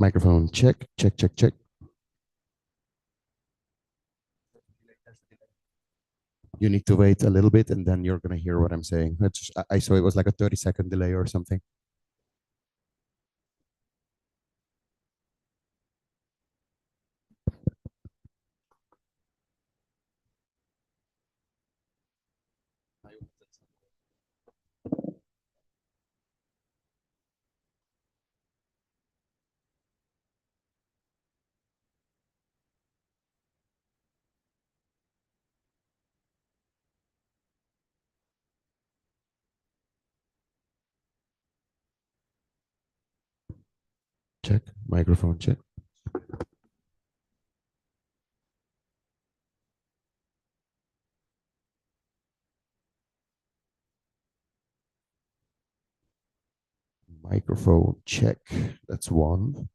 Microphone check, check, check, check. You need to wait a little bit and then you're going to hear what I'm saying. I saw it was like a 30-second delay or something. Check, microphone check. Microphone check. That's one.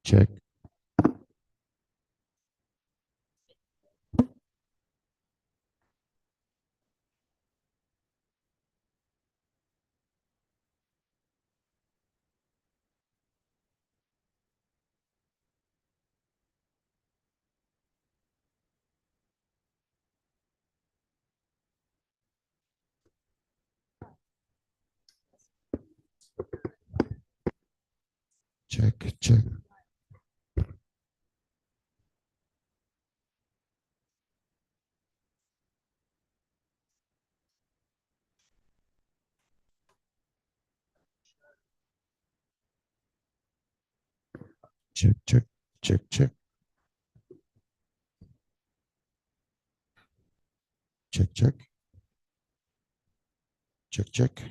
Check. Check, check. Check, check, check, check. Check, check. Check, check.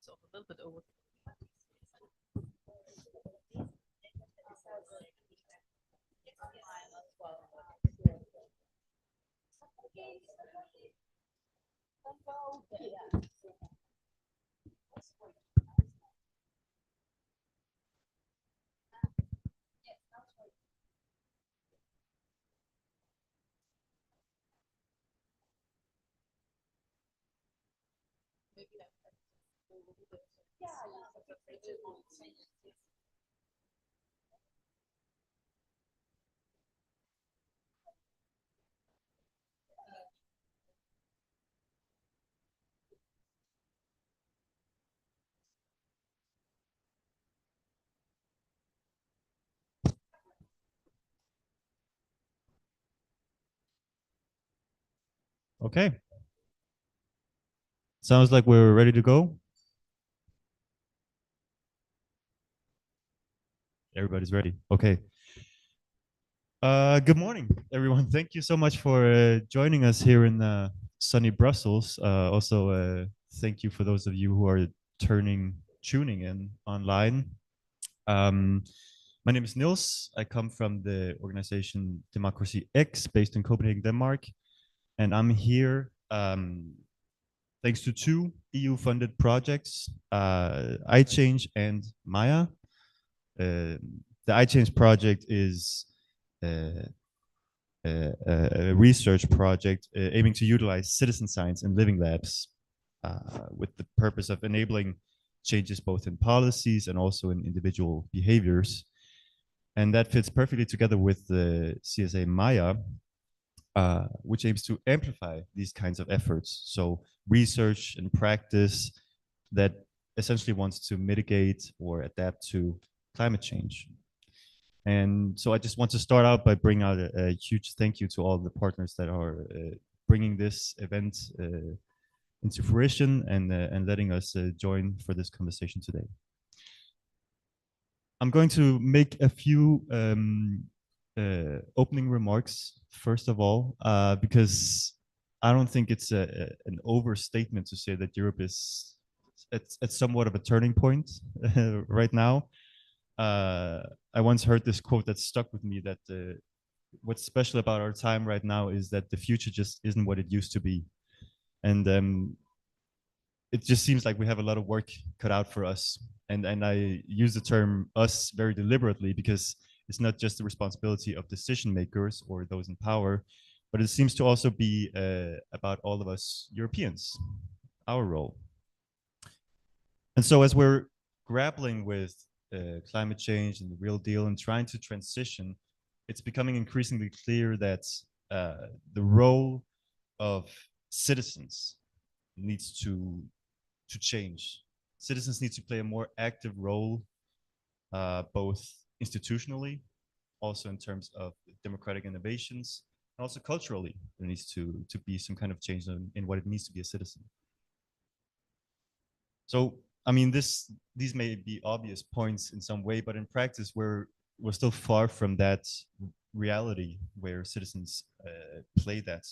So a little bit over. Okay. Sounds like we're ready to go. Everybody's ready. Okay. Good morning, everyone. Thank you so much for joining us here in sunny Brussels. Also, thank you for those of you who are tuning in online. My name is Niels. I come from the organization Democracy X, based in Copenhagen, Denmark. And I'm here thanks to two EU-funded projects, iChange and Maya. The iChange project is a research project aiming to utilize citizen science in living labs. with the purpose of enabling changes both in policies and also in individual behaviors. And that fits perfectly together with the CSA Maya, which aims to amplify these kinds of efforts. So research and practice that essentially wants to mitigate or adapt to climate change. And so I just want to start out by bringing out a huge thank you to all the partners that are bringing this event into fruition and letting us join for this conversation today. I'm going to make a few opening remarks, first of all, because I don't think it's an overstatement to say that Europe is at somewhat of a turning point right now. I once heard this quote that stuck with me, that what's special about our time right now is that the future just isn't what it used to be. And it just seems like we have a lot of work cut out for us. And I use the term us very deliberately, because it's not just the responsibility of decision makers or those in power, but it seems to also be about all of us Europeans, our role. And so as we're grappling with climate change and the real deal and trying to transition, it's becoming increasingly clear that the role of citizens needs to change. Citizens need to play a more active role, both institutionally, also in terms of democratic innovations, and also culturally. There needs to be some kind of change in what it means to be a citizen. So, I mean, these may be obvious points in some way, but in practice, we're still far from that reality where citizens play that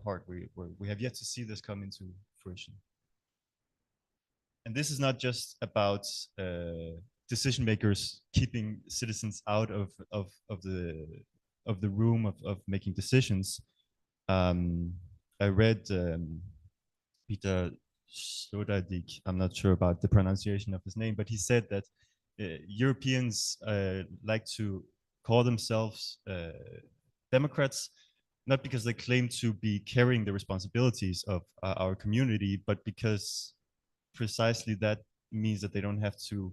part. We have yet to see this come into fruition. And this is not just about decision makers keeping citizens out of the room of making decisions. I read Peter Sloterdijk, I'm not sure about the pronunciation of his name, but he said that Europeans like to call themselves Democrats, not because they claim to be carrying the responsibilities of our community, but because precisely that means that they don't have to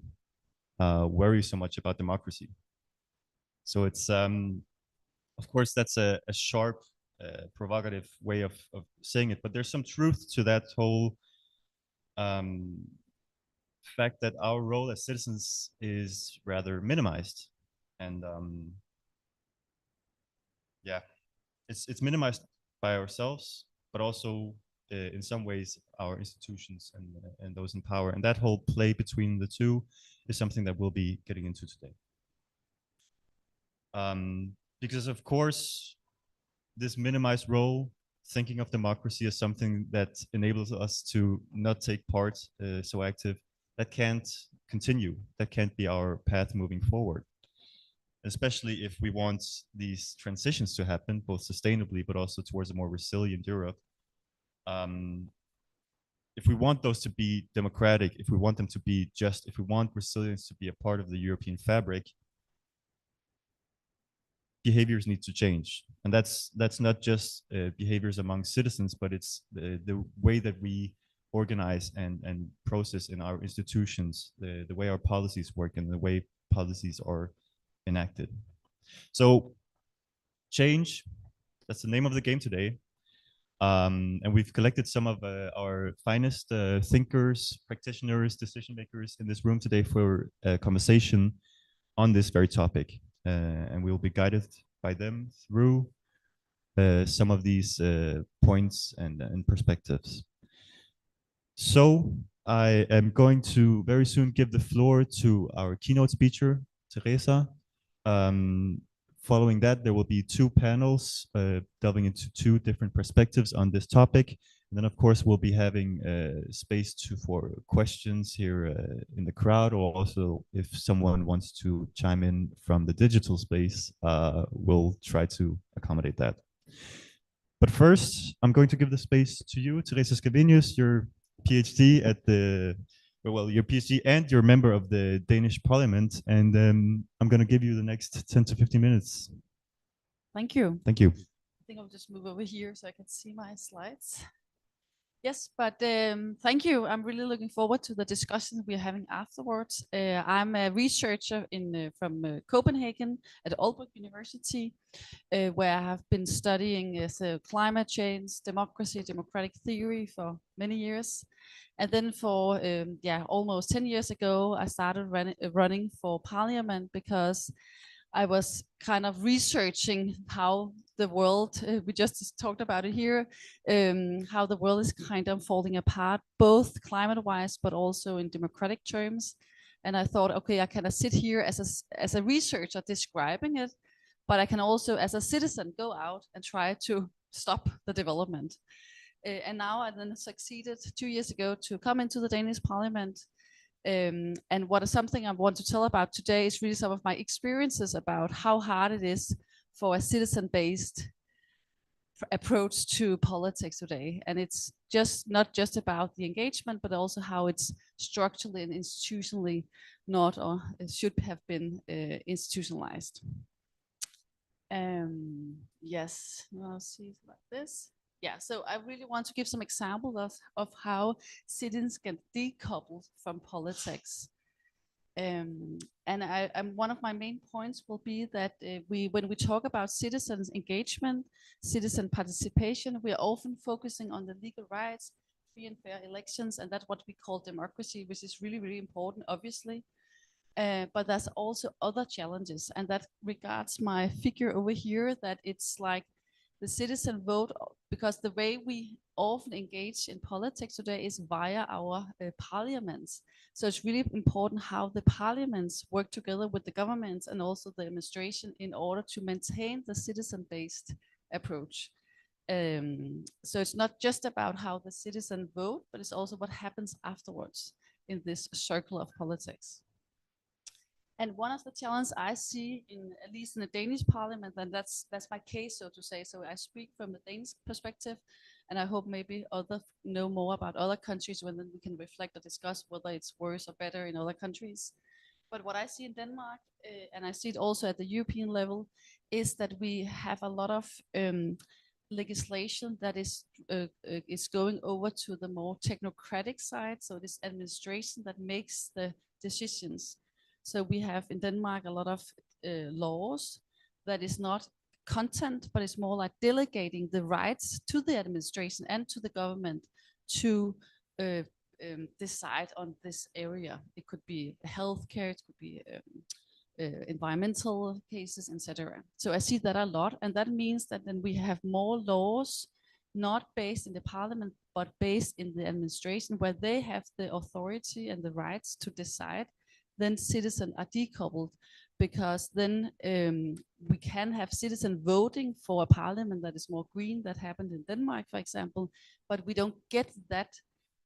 worry so much about democracy. So it's, of course, that's a sharp, provocative way of saying it, but there's some truth to that whole fact that our role as citizens is rather minimized. And yeah, it's minimized by ourselves, but also in some ways our institutions and those in power. And that whole play between the two is something that we'll be getting into today. Because of course, this minimized role, thinking of democracy as something that enables us to not take part so active, that can't continue. That can't be our path moving forward. Especially if we want these transitions to happen, both sustainably, but also towards a more resilient Europe. If we want those to be democratic, if we want them to be just, if we want resilience to be a part of the European fabric, behaviors need to change. And that's not just behaviors among citizens, but it's the way that we organize and process in our institutions, the way our policies work and the way policies are enacted. So change, that's the name of the game today. And we've collected some of our finest thinkers, practitioners, decision makers in this room today for a conversation on this very topic. And we'll be guided by them through some of these points and perspectives. So I am going to very soon give the floor to our keynote speaker, Teresa. Following that, there will be two panels delving into two different perspectives on this topic. And then, of course, we'll be having space for questions here in the crowd, or also if someone wants to chime in from the digital space, we'll try to accommodate that. But first, I'm going to give the space to you, Teresa Scavenius, your PhD at the, well, your PhD and you're a member of the Danish Parliament. And I'm going to give you the next 10 to 15 minutes. Thank you. Thank you. I think I'll just move over here so I can see my slides. Yes, but thank you. I'm really looking forward to the discussion we're having afterwards. I'm a researcher from Copenhagen at Aalborg University, where I have been studying climate change, democracy, democratic theory for many years. And then for almost 10 years ago, I started running for parliament because I was kind of researching how the world, we just talked about it here, how the world is kind of falling apart, both climate-wise, but also in democratic terms. And I thought, okay, I kind of sit here as a researcher describing it, but I can also, as a citizen, go out and try to stop the development. And now I then succeeded 2 years ago to come into the Danish parliament. And what is something I want to tell about today is really some of my experiences about how hard it is for a citizen-based approach to politics today. And it's just not just about the engagement, but also how it's structurally and institutionally not, or it should have been institutionalized. Yes, I'll see it like this. Yeah, so I really want to give some examples of how citizens can decouple from politics. And one of my main points will be that when we talk about citizens engagement, citizen participation, we are often focusing on the legal rights, free and fair elections, and that's what we call democracy, which is really, really important, obviously. But there's also other challenges, and that regards my figure over here, that it's like the citizen vote, because the way we often engage in politics today is via our parliaments. So it's really important how the parliaments work together with the governments and also the administration in order to maintain the citizen-based approach. So it's not just about how the citizen vote, but it's also what happens afterwards in this circle of politics. And one of the challenges I see, in at least in the Danish parliament, and that's my case, so to say. So I speak from the Danish perspective, and I hope maybe others know more about other countries, when then we can reflect or discuss whether it's worse or better in other countries. But what I see in Denmark, and I see it also at the European level, is that we have a lot of legislation that is going over to the more technocratic side. So this administration that makes the decisions. So we have in Denmark a lot of laws that is not content, but it's more like delegating the rights to the administration and to the government to decide on this area. It could be healthcare, it could be environmental cases, etc. So I see that a lot, and that means that then we have more laws not based in the parliament, but based in the administration, where they have the authority and the rights to decide. Then citizens are decoupled, because then we can have citizen voting for a parliament that is more green, that happened in Denmark, for example, but we don't get that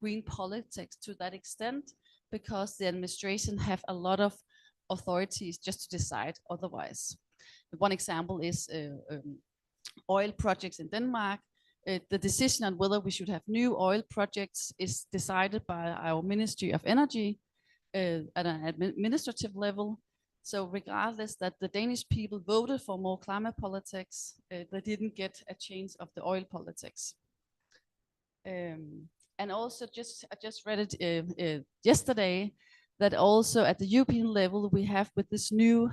green politics to that extent, because the administration have a lot of authorities just to decide otherwise. One example is oil projects in Denmark. The decision on whether we should have new oil projects is decided by our Ministry of Energy at an administrative level. So regardless that the Danish people voted for more climate politics, they didn't get a change of the oil politics. And also, I just read it yesterday, that also at the European level we have, with this new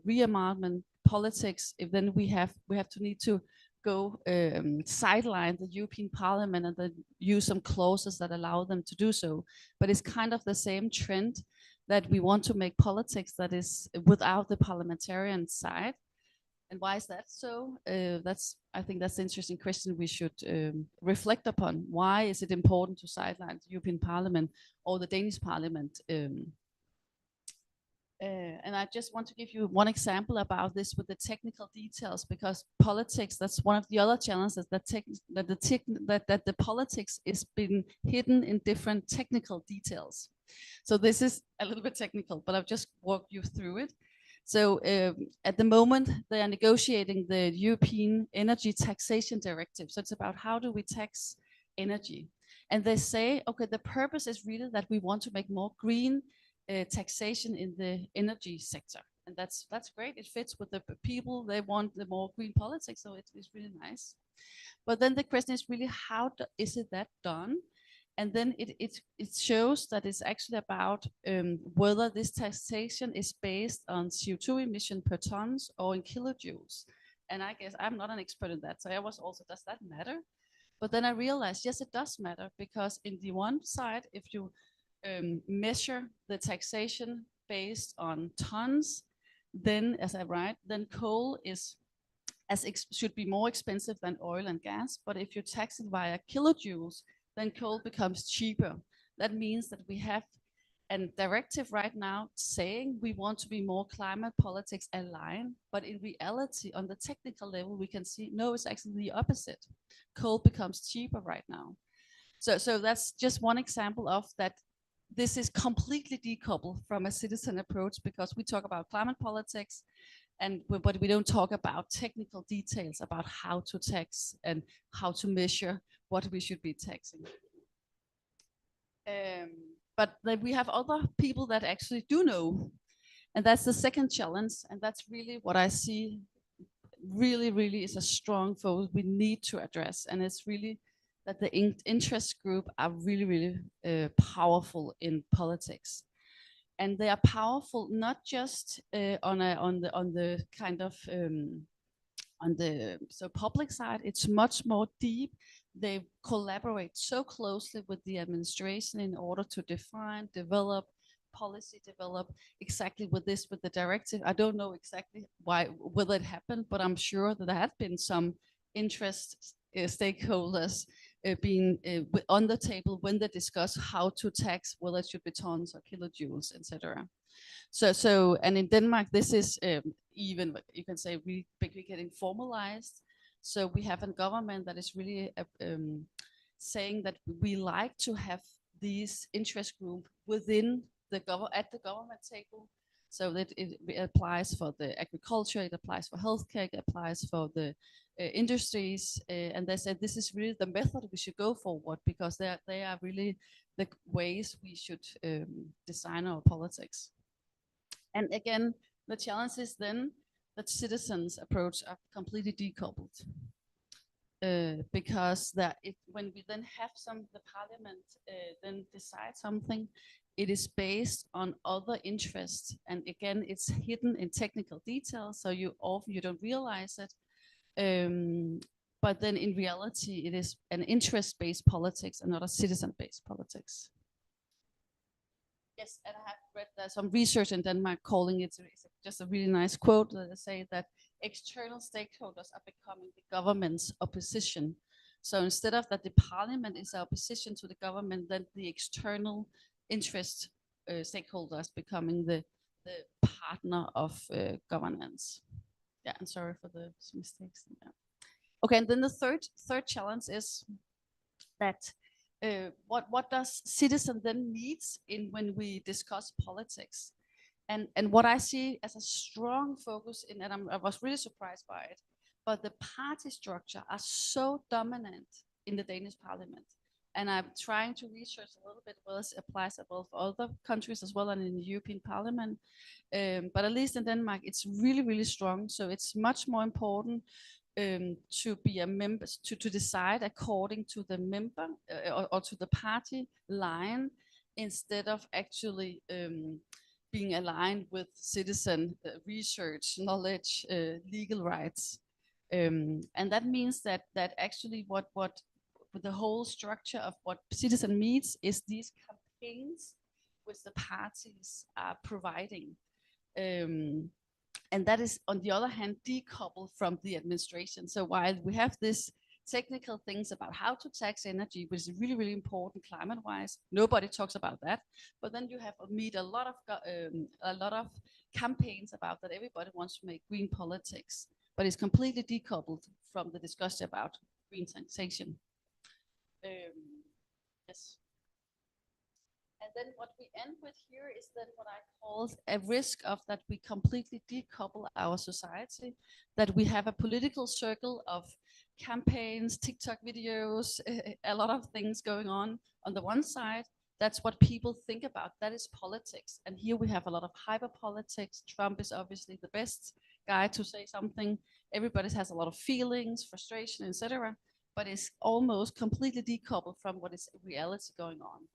rearmament politics, if then we have to need to go sideline the European Parliament and then use some clauses that allow them to do so. But it's kind of the same trend, that we want to make politics that is without the parliamentarian side. And why is that so? I think that's an interesting question we should reflect upon. Why is it important to sideline the European Parliament or the Danish Parliament? And I just want to give you one example about this with the technical details, because politics, that's one of the other challenges, that the politics is being hidden in different technical details. So this is a little bit technical, but I've just walked you through it. So at the moment, they are negotiating the European Energy Taxation Directive. So it's about how do we tax energy. And they say, okay, the purpose is really that we want to make more green taxation in the energy sector. and that's great. It fits with the people. They want the more green politics, so it's really nice. But then the question is really is it that done? And then it shows that it's actually about whether this taxation is based on CO2 emission per tons or in kilojoules. And I guess I'm not an expert in that, so I was also, does that matter? But then I realized, yes, it does matter, because in the one side, if you measure the taxation based on tons, then, as I write, then coal is should be more expensive than oil and gas. But if you tax it via kilojoules, then coal becomes cheaper. That means that we have a directive right now saying we want to be more climate politics aligned, but in reality, on the technical level, we can see, no, it's actually the opposite. Coal becomes cheaper right now. So that's just one example of that. This is completely decoupled from a citizen approach, because we talk about climate politics, but we don't talk about technical details about how to tax and how to measure what we should be taxing. But then we have other people that actually do know. And that's the second challenge. And that's really what I see really is a strong focus we need to address. And it's really that the interest group are really powerful in politics. And they are powerful not just on the kind of public side. It's much more deep. They collaborate so closely with the administration in order to define, develop exactly with the directive. I don't know exactly whether it happened, but I'm sure that there have been some interest stakeholders being on the table when they discuss how to tax, whether it should be tons or kilojoules, etc. And in Denmark, this is even, you can say, really getting formalized. So we have a government that is really saying that we like to have these interest group within at the government table. So that it applies for the agriculture, it applies for healthcare, it applies for the industries, and they said this is really the method we should go forward, because they are really the ways we should design our politics. And again, the challenge is then that citizens' approach are completely decoupled, because when we then have the parliament then decide something, it is based on other interests, and again, it's hidden in technical details, so you don't realize it. But then in reality, it is an interest-based politics and not a citizen-based politics. Yes, and I have read some research in Denmark calling it, it's just a really nice quote that they say that external stakeholders are becoming the government's opposition. So instead of that the parliament is our opposition to the government, then the external interest stakeholders becoming the partner of governance. Yeah, I'm sorry for the mistakes. Yeah. Okay, and then the third challenge is that what does citizen then needs in when we discuss politics? And what I see as a strong focus in, and I was really surprised by it, but the party structure are so dominant in the Danish parliament. And I'm trying to research a little bit whether it applies for other countries as well and in the European Parliament. But at least in Denmark, it's really strong. So it's much more important to be a member, to decide according to the member or to the party line, instead of actually being aligned with citizen research, knowledge, legal rights. And that means that actually what the whole structure of what citizen needs is these campaigns which the parties are providing. And that is, on the other hand, decoupled from the administration. So while we have this technical things about how to tax energy, which is really important climate-wise, nobody talks about that. But then you have a lot of campaigns about that. Everybody wants to make green politics, but it's completely decoupled from the discussion about green taxation. Yes. And then what we end with here is then what I call a risk of that we completely decouple our society, that we have a political circle of campaigns, TikTok videos, a lot of things going on the one side, That's what people think about. That is politics. And here we have a lot of hyper politics. Trump is obviously the best guy to say something. Everybody has a lot of feelings, frustration, etc. But it's almost completely decoupled from what is reality going on.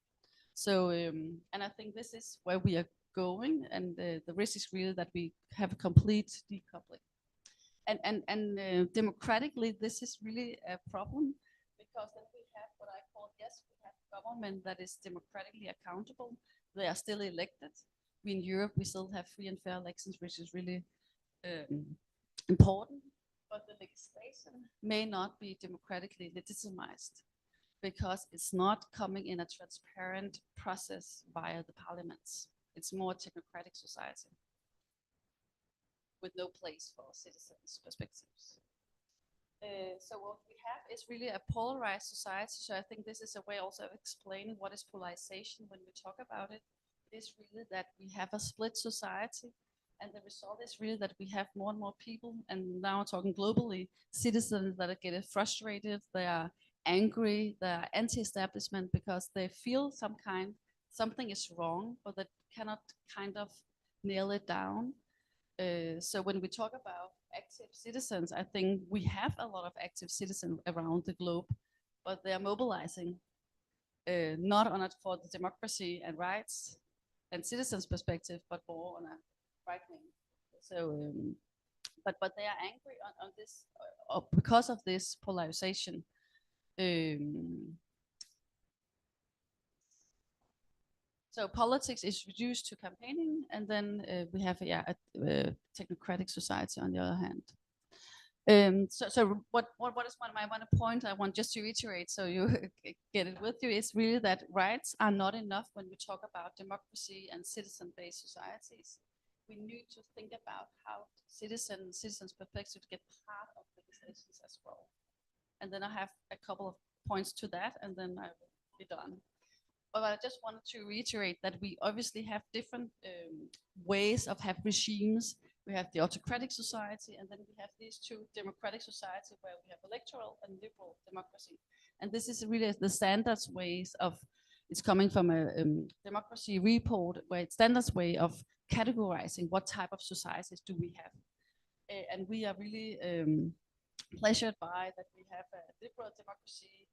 So, and I think this is where we are going, and the risk is really that we have a complete decoupling. And democratically, this is really a problem, because then we have what I call, yes, we have government that is democratically accountable. They are still elected. In Europe, we still have free and fair elections, which is really important. But the legislation may not be democratically legitimized, because it's not coming in a transparent process via the parliaments. It's more technocratic society with no place for citizens' perspectives. So what we have is really a polarized society. So I think this is a way also of explaining what is polarization when we talk about it. It is really that we have a split society, and the result is really that we have more and more people, and now I'm talking globally, citizens that are getting frustrated, they are angry, they are anti-establishment, because they feel something is wrong, but they cannot kind of nail it down. So when we talk about active citizens, I think we have a lot of active citizens around the globe, but they are mobilizing not on it for the democracy and rights and citizens' perspective, but more on a right wing. So, but they are angry on this because of this polarization. So politics is reduced to campaigning, and then we have a technocratic society on the other hand. So what is my one point I want just to reiterate, so you get it with you, is really that rights are not enough when we talk about democracy and citizen-based societies. We need to think about how citizens' perspective get part of legislations as well. And then I have a couple of points to that, and then I will be done. But I just wanted to reiterate that we obviously have different ways of have regimes. We have the autocratic society, and then we have these two democratic society where we have electoral and liberal democracy. And this is really the standards ways of, it's coming from a democracy report, where it's standards way of categorizing what type of societies do we have. And we are really pleasured by that we have a liberal democracy.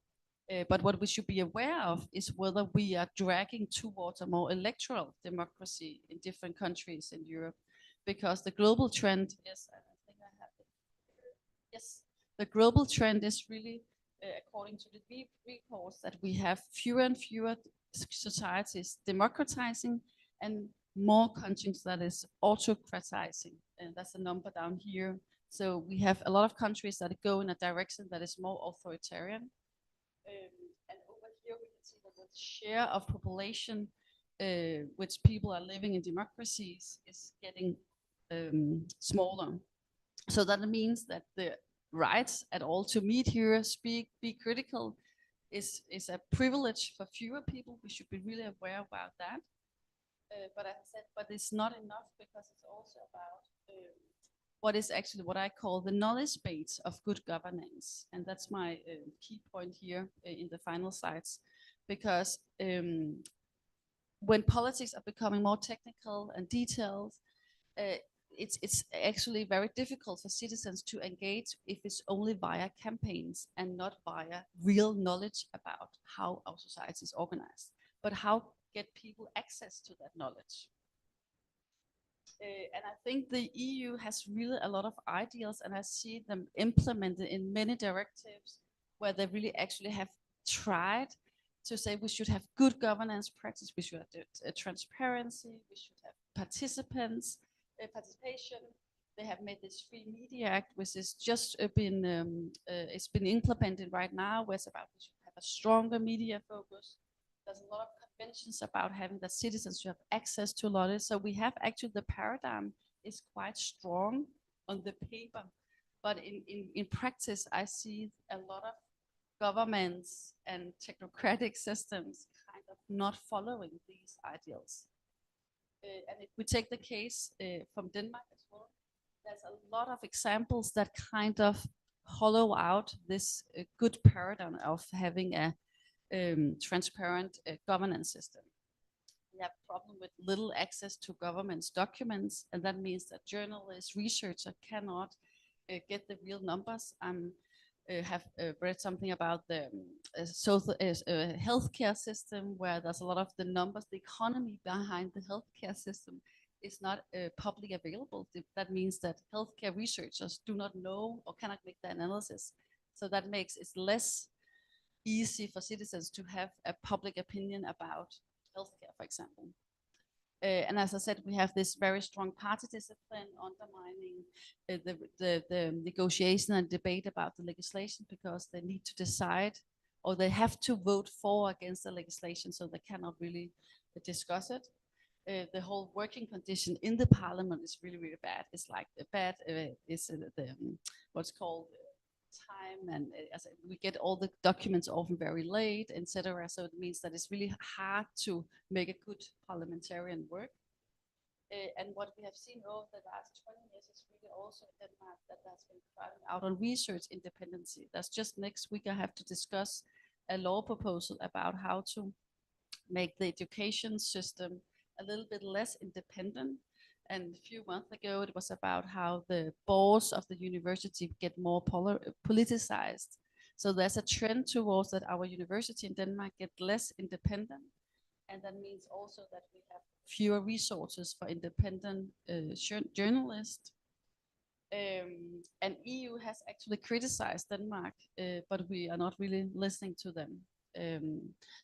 But what we should be aware of is whether we are dragging towards a more electoral democracy in different countries in Europe, because the global trend is, I think I have it. Yes, the global trend is really, according to the reports, that we have fewer and fewer societies democratizing, and more countries that is autocratizing, and that's the number down here. So we have a lot of countries that go in a direction that is more authoritarian. And over here we can see that the share of population which people are living in democracies is getting smaller. So that means that the rights at all to meet here, speak, be critical is a privilege for fewer people. We should be really aware about that. But as I said, but it's not enough, because it's also about what is actually what I call the knowledge base of good governance. And that's my key point here in the final slides, because when politics are becoming more technical and detailed, it's actually very difficult for citizens to engage if it's only via campaigns and not via real knowledge about how our society is organized, but how get people access to that knowledge. And I think the EU has really a lot of ideas, and I see them implemented in many directives where they really actually have tried to say we should have good governance practice, we should have transparency, we should have participation. They have made this Free Media Act, which is just been it's been implemented right now, where it's about we should have a stronger media focus. There's a lot of conventions about having the citizens should have access to a lot of. So we have actually the paradigm is quite strong on the paper, but in practice, I see a lot of governments and technocratic systems kind of not following these ideals. And if we take the case from Denmark as well, there's a lot of examples that kind of hollow out this good paradigm of having a transparent governance system. We have a problem with little access to government's documents, and that means that journalists, researchers cannot get the real numbers. Have read something about the healthcare system, where there's a lot of the numbers, the economy behind the healthcare system is not publicly available. That means that healthcare researchers do not know or cannot make the analysis. So that makes it less easy for citizens to have a public opinion about healthcare, for example. And as I said, we have this very strong party discipline undermining the negotiation and debate about the legislation, because they need to decide, or they have to vote for or against the legislation, so they cannot really discuss it. The whole working condition in the parliament is really, really bad. It's like bad, what's called time, and we get all the documents often very late, etc. So it means that it's really hard to make a good parliamentarian work. And what we have seen over the last 20 years is really also in Denmark that that's been crowding out on research independency. That's just next week I have to discuss a law proposal about how to make the education system a little bit less independent. And a few months ago, it was about how the boards of the university get more politicized. So there's a trend towards that our university in Denmark get less independent. And that means also that we have fewer resources for independent journalists. And EU has actually criticized Denmark, but we are not really listening to them.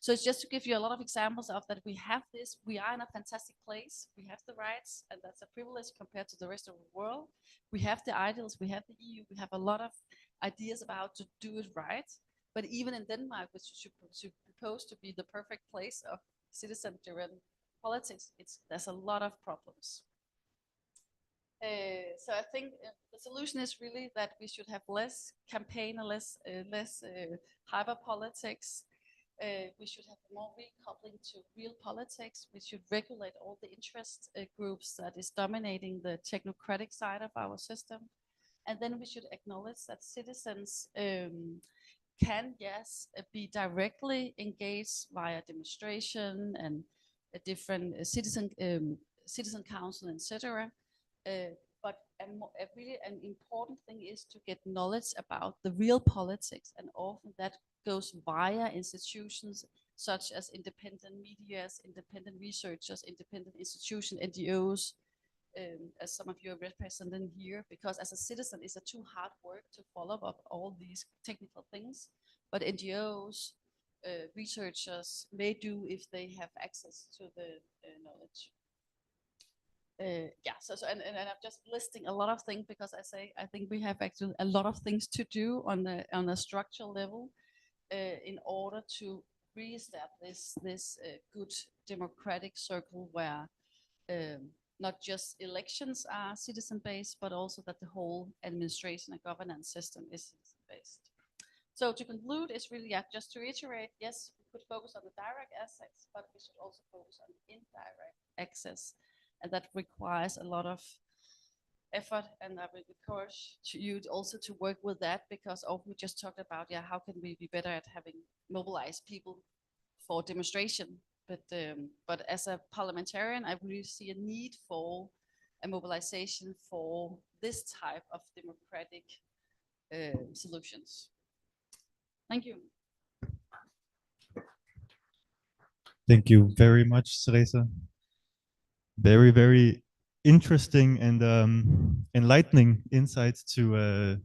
So it's just to give you a lot of examples of that we have this, we are in a fantastic place, we have the rights, and that's a privilege compared to the rest of the world. We have the ideals, we have the EU, we have a lot of ideas about to do it right. But even in Denmark, which is supposed to be the perfect place of citizen-driven politics, there's a lot of problems. So I think the solution is really that we should have less campaign, less hyper politics. We should have more recoupling to real politics. We should regulate all the interest groups that is dominating the technocratic side of our system. And then we should acknowledge that citizens can, yes, be directly engaged via demonstration and a different citizen council, etc. But really an important thing is to get knowledge about the real politics, and often that goes via institutions such as independent media, independent researchers, independent institutions, NGOs, as some of you are represented here, because as a citizen it's a too hard work to follow up all these technical things, but NGOs, researchers may do if they have access to the knowledge. Yeah, so and I'm just listing a lot of things because I think we have actually a lot of things to do on a structural level in order to re-establish this good democratic circle where not just elections are citizen-based, but also that the whole administration and governance system is citizen-based. So to conclude, it's really, just to reiterate, yes, we could focus on the direct access, but we should also focus on indirect access. And that requires a lot of effort, and I would encourage you also to work with that, because often we just talked about, how can we be better at having mobilized people for demonstration, but as a parliamentarian, I really see a need for a mobilization for this type of democratic solutions. Thank you. Thank you very much, Teresa. Very, very interesting and enlightening insights to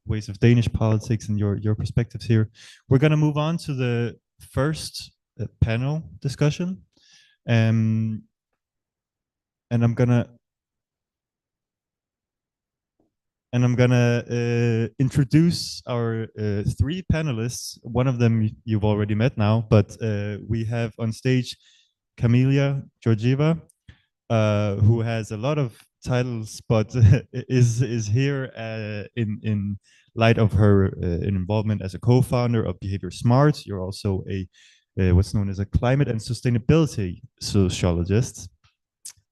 ways of Danish politics and your perspectives here. We're going to move on to the first panel discussion, and I'm gonna introduce our three panelists. One of them you've already met now, but we have on stage Camelia Georgieva, who has a lot of titles, but is here in light of her involvement as a co-founder of Behavior Smart. You're also a what's known as a climate and sustainability sociologist.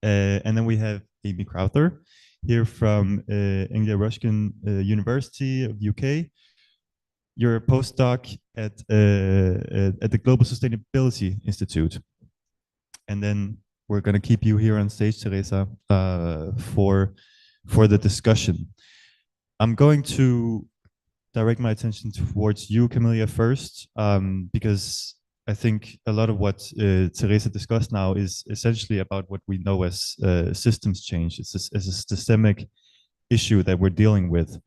And then we have Amy Crowther here from Anglia Ruskin University of UK. You're a postdoc at the Global Sustainability Institute. And then we're going to keep you here on stage, Teresa, for the discussion. I'm going to direct my attention towards you, Camilla, first, because I think a lot of what Teresa discussed now is essentially about what we know as systems change. It's a systemic issue that we're dealing with.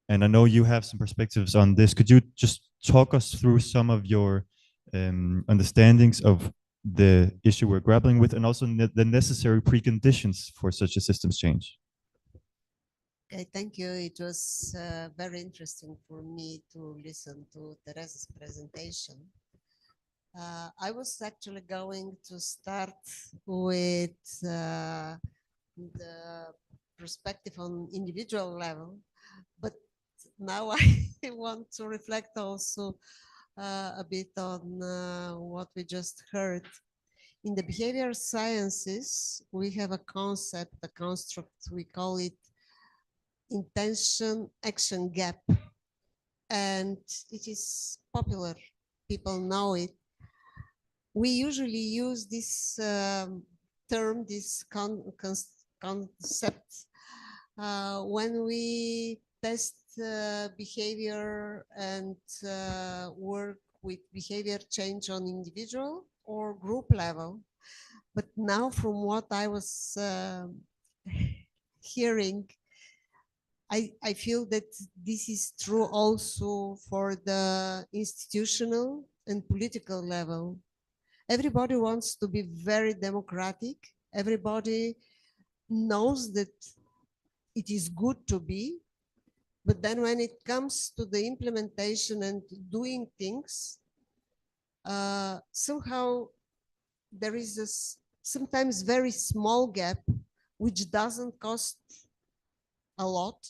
And I know you have some perspectives on this. Could you just talk us through some of your understandings of the issue we're grappling with, and also the necessary preconditions for such a systems change? Okay, thank you. It was very interesting for me to listen to Teresa's presentation. I was actually going to start with the perspective on individual level, but now I want to reflect also a bit on what we just heard. In the behavioral sciences, we have a concept, a construct, we call it intention action gap, and it is popular, people know it. We usually use this term, this concept when we test behavior and work with behavior change on individual or group level. But now from what I was hearing, I feel that this is true also for the institutional and political level. Everybody wants to be very democratic. Everybody knows that it is good to be, but then when it comes to the implementation and doing things, somehow there is a sometimes very small gap which doesn't cost a lot.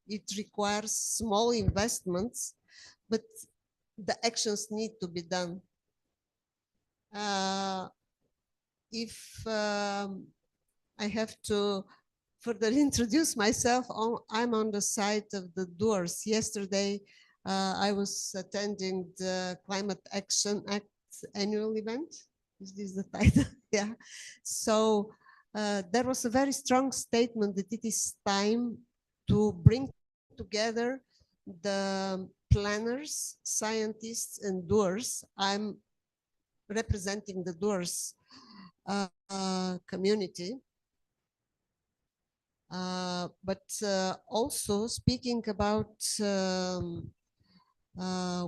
It requires small investments, but the actions need to be done. If I have to further introduce myself, I'm on the side of the doers. Yesterday, I was attending the Climate Action Act annual event. Is this the title? Yeah. So there was a very strong statement that it is time to bring together the planners, scientists, and doers. I'm representing the doers community. But also speaking about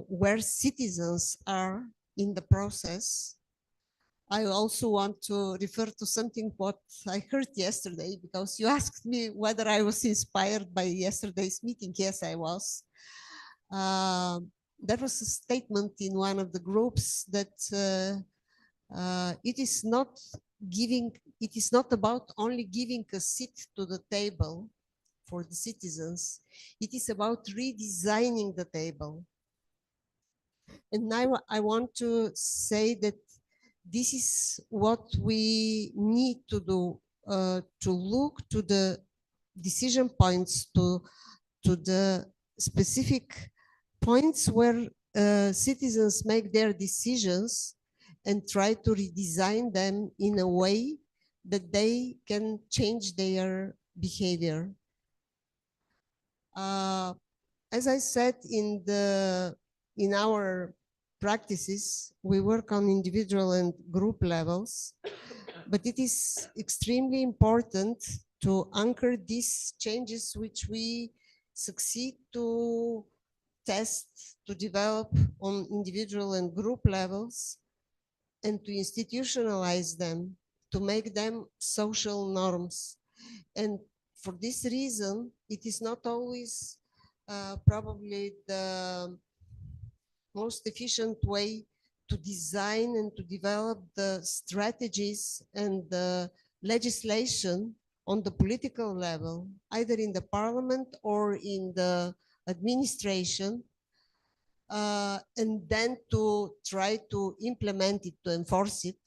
where citizens are in the process, I also want to refer to something what I heard yesterday, because you asked me whether I was inspired by yesterday's meeting. Yes, I was. There was a statement in one of the groups that it is not about only giving a seat to the table for the citizens. It is about redesigning the table. And now I want to say that this is what we need to do, to look to the decision points, to the specific points where citizens make their decisions, and try to redesign them in a way that they can change their behavior. As I said, in our practices, we work on individual and group levels, but it is extremely important to anchor these changes which we succeed to test, to develop on individual and group levels, and to institutionalize them, to make them social norms. And for this reason, it is not always probably the most efficient way to design and to develop the strategies and the legislation on the political level, either in the parliament or in the administration, and then to try to implement it, to enforce it.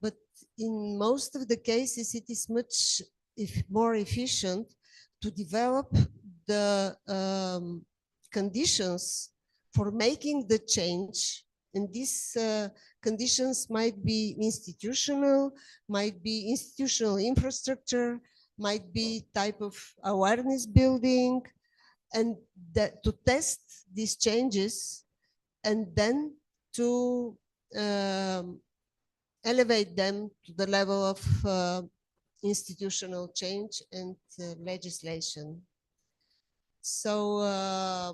But in most of the cases, it is much more efficient to develop the conditions for making the change. And these conditions might be institutional infrastructure, might be type of awareness building, and that to test these changes and then to elevate them to the level of institutional change and legislation. So I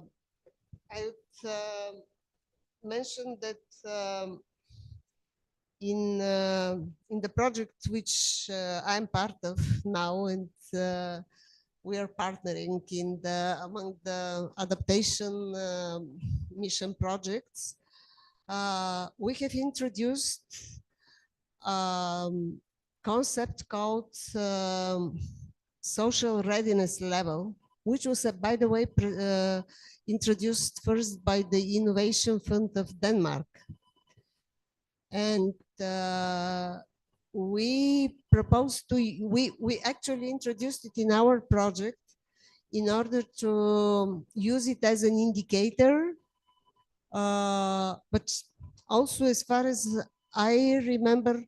would mention that in the project which I'm part of now, and we are partnering in among the adaptation mission projects, we have introduced concept called social readiness level, which was, by the way, introduced first by the Innovation Fund of Denmark. And we proposed to, we actually introduced it in our project in order to use it as an indicator, but also, as far as I remember,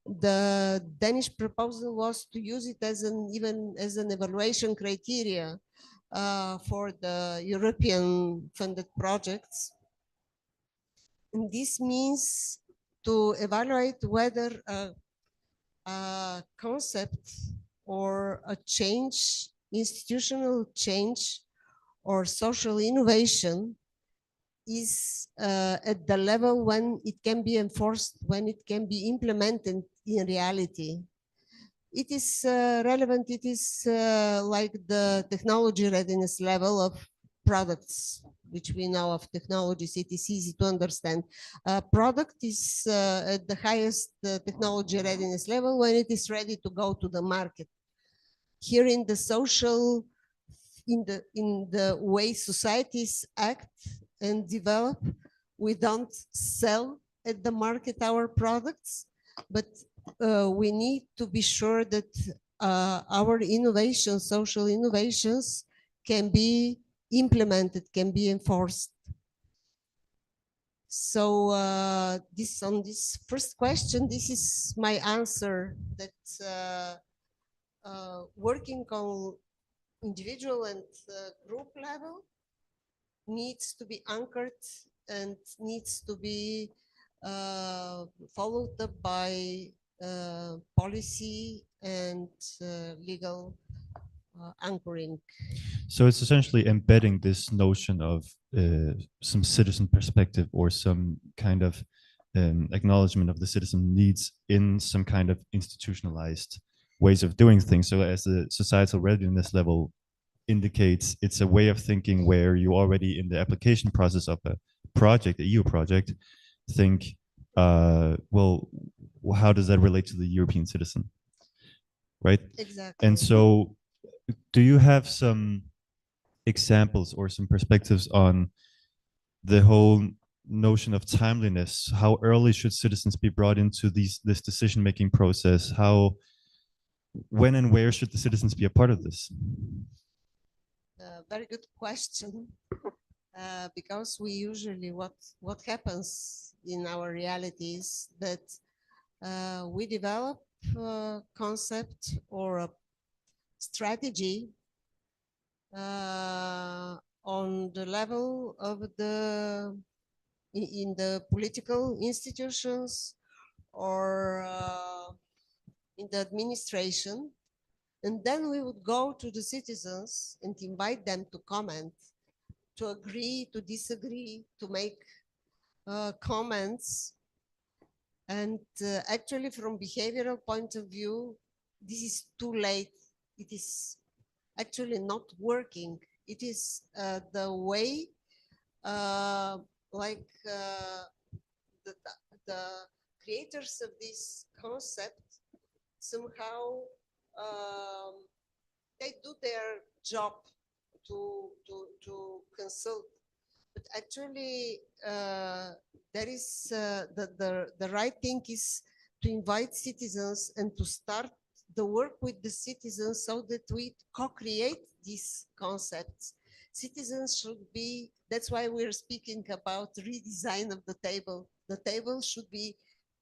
the Danish proposal was to use it as even as an evaluation criteria for the European funded projects. And this means to evaluate whether a concept or a change, institutional change or social innovation is at the level when it can be enforced, when it can be implemented in reality. It is relevant, it is like the technology readiness level of products, which we know of technologies. It is easy to understand. A product is at the highest technology readiness level when it is ready to go to the market. Here in the social, in the way societies act and develop, we don't sell at the market our products, but we need to be sure that our innovations, social innovations, can be implemented, can be enforced. So this, on this first question, this is my answer, that working on individual and group level needs to be anchored and needs to be followed up by policy and legal anchoring. So it's essentially embedding this notion of some citizen perspective or some kind of acknowledgement of the citizen needs in some kind of institutionalized ways of doing things. So as the societal readiness level indicates, it's a way of thinking where you already in the application process of a project, a EU project, think, well, how does that relate to the European citizen, right? Exactly. And so do you have some examples or some perspectives on the whole notion of timeliness? How early should citizens be brought into this decision-making process? When and where should the citizens be a part of this? Very good question, because we usually, what happens in our reality is that we develop a concept or a strategy on the level of in the political institutions or in the administration. And then we would go to the citizens and invite them to comment, to agree, to disagree, to make comments. And actually, from behavioral point of view, this is too late. It is actually not working. It is the way, like the creators of this concept somehow they do their job to consult, but actually there is the right thing is to invite citizens and to start the work with the citizens so that we co-create these concepts. Citizens should be, that's why we're speaking about redesign of the table. The table should be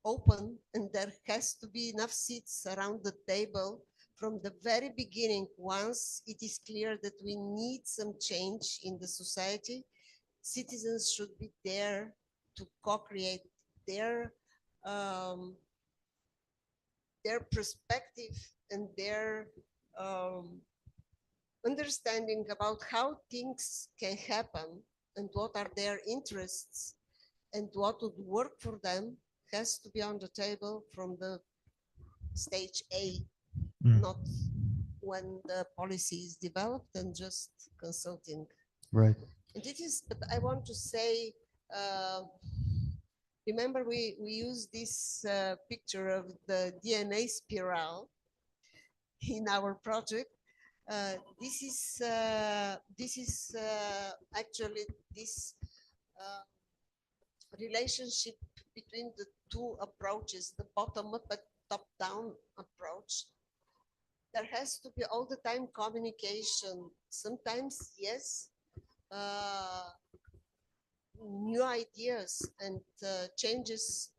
open and there has to be enough seats around the table from the very beginning. Once it is clear that we need some change in the society, citizens should be there to co-create um, their perspective and their understanding about how things can happen and what are their interests and what would work for them has to be on the table from the stage A, not when the policy is developed and just consulting. Right. And it is, but I want to say, remember we use this picture of the DNA spiral in our project. This is actually this relationship between the two approaches, the bottom-up and top-down approach. There has to be all the time communication. Sometimes, yes, new ideas and changes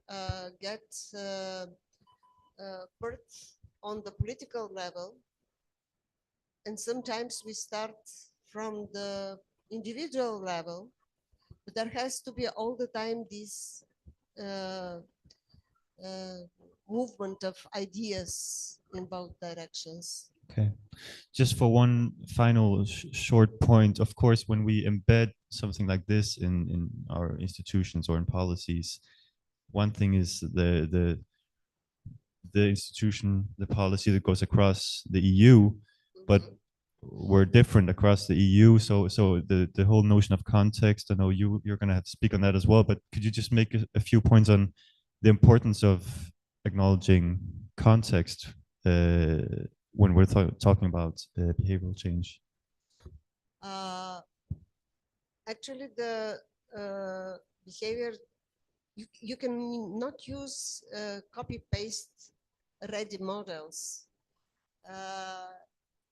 get birth on the political level. And sometimes we start from the individual level, but there has to be all the time this movement of ideas in both directions. Okay. Just for one final short point, of course, when we embed something like this in our institutions or in policies, one thing is the institution, the policy that goes across the EU, but we're different across the EU. So the whole notion of context, I know you're going to have to speak on that as well, but could you just make a few points on the importance of acknowledging context when we're talking about behavioral change? Actually, the behavior, you can not use copy-paste ready models.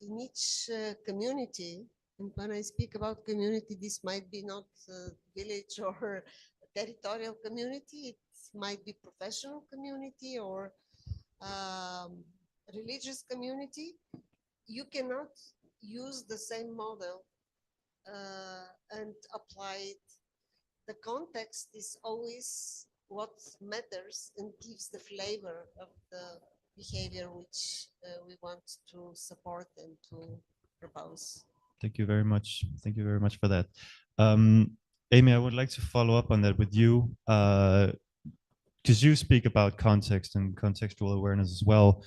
In each community, and when I speak about community, this might be not village or territorial community, it might be professional community or religious community. You cannot use the same model and apply it. The context is always what matters and gives the flavor of the behavior which we want to support and to propose. Thank you very much. Thank you very much for that. Amy, I would like to follow up on that with you, because you speak about context and contextual awareness as well.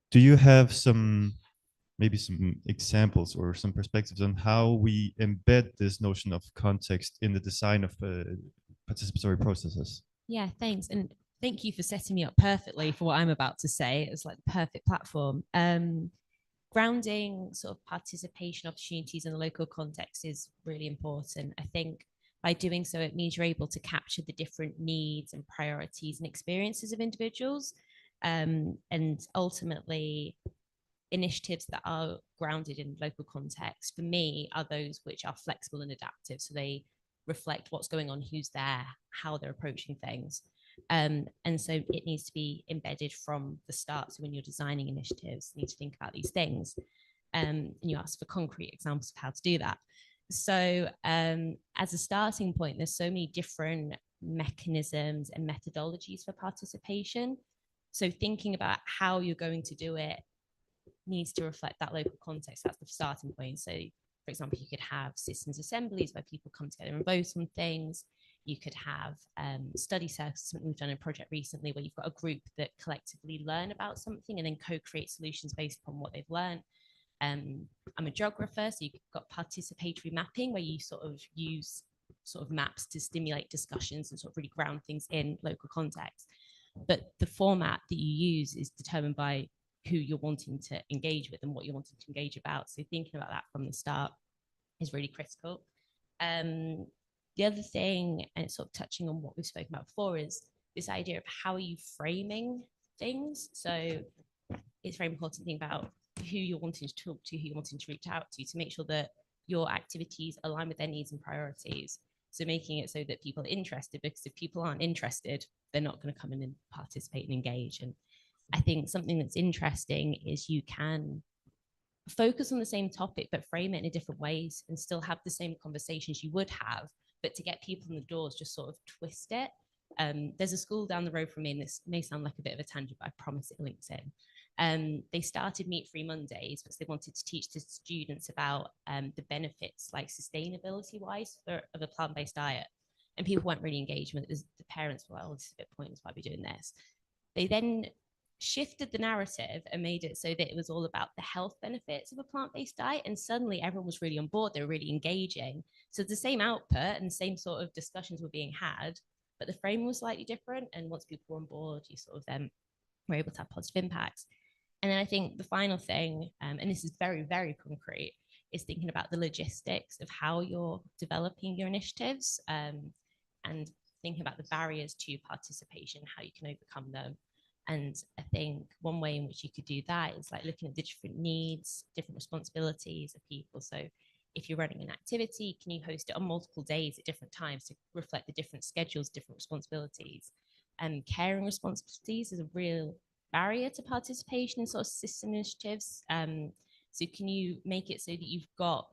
Do you have maybe some examples or some perspectives on how we embed this notion of context in the design of participatory processes? Yeah, thanks. And thank you for setting me up perfectly for what I'm about to say. It's like the perfect platform. Grounding sort of participation opportunities in the local context is really important. I think by doing so, it means you're able to capture the different needs and priorities and experiences of individuals. And ultimately, initiatives that are grounded in local context, for me, are those which are flexible and adaptive. So they reflect what's going on, who's there, how they're approaching things. And so it needs to be embedded from the start. So when you're designing initiatives, you need to think about these things. And you ask for concrete examples of how to do that. So as a starting point, there's so many different mechanisms and methodologies for participation. So thinking about how you're going to do it needs to reflect that local context. That's the starting point. So, for example, you could have citizens' assemblies where people come together and vote on things. You could have study circles, something we've done in a project recently, where you've got a group that collectively learn about something and then co-create solutions based upon what they've learned. I'm a geographer, so you've got participatory mapping, where you sort of use sort of maps to stimulate discussions and sort of really ground things in local context. But the format that you use is determined by who you're wanting to engage with and what you're wanting to engage about. So thinking about that from the start is really critical. The other thing, and it's sort of touching on what we've spoken about before, is this idea of how are you framing things. So it's very important to think about who you're wanting to talk to, who you're wanting to reach out to make sure that your activities align with their needs and priorities. So making it so that people are interested, because if people aren't interested, they're not going to come in and participate and engage. And I think something that's interesting is you can focus on the same topic, but frame it in a different ways and still have the same conversations you would have, but to get people in the doors, just sort of twist it. There's a school down the road from me, and this may sound like a bit of a tangent, but I promise it links in. They started Meat-Free Mondays because they wanted to teach the students about the benefits, like sustainability-wise, of a plant-based diet. And people weren't really engaged with it. The parents were like, oh, this is a bit pointless, why are we doing this? They then shifted the narrative and made it so that it was all about the health benefits of a plant-based diet. And suddenly everyone was really on board. They were really engaging. So the same output and the same sort of discussions were being had, but the frame was slightly different. And once people were on board, you sort of then were able to have positive impacts. And then I think the final thing, and this is very, very concrete, is thinking about the logistics of how you're developing your initiatives, and thinking about the barriers to participation, how you can overcome them. And I think one way in which you could do that is like looking at the different needs, different responsibilities of people. So if you're running an activity, can you host it on multiple days at different times to reflect the different schedules, different responsibilities? And caring responsibilities is a real barrier to participation in sort of system initiatives. So can you make it so that you've got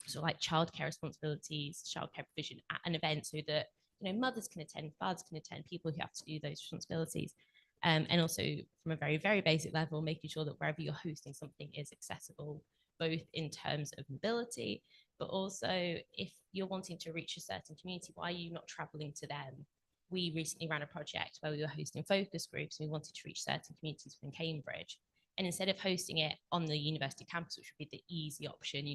sort of like childcare responsibilities, childcare provision at an event, so that mothers can attend, fathers can attend, people who have to do those responsibilities. And also from a very, very basic level, making sure that wherever you're hosting something is accessible, both in terms of mobility, but also if you're wanting to reach a certain community, why are you not traveling to them? We recently ran a project where we were hosting focus groups and we wanted to reach certain communities within Cambridge. And instead of hosting it on the university campus, which would be the easy option,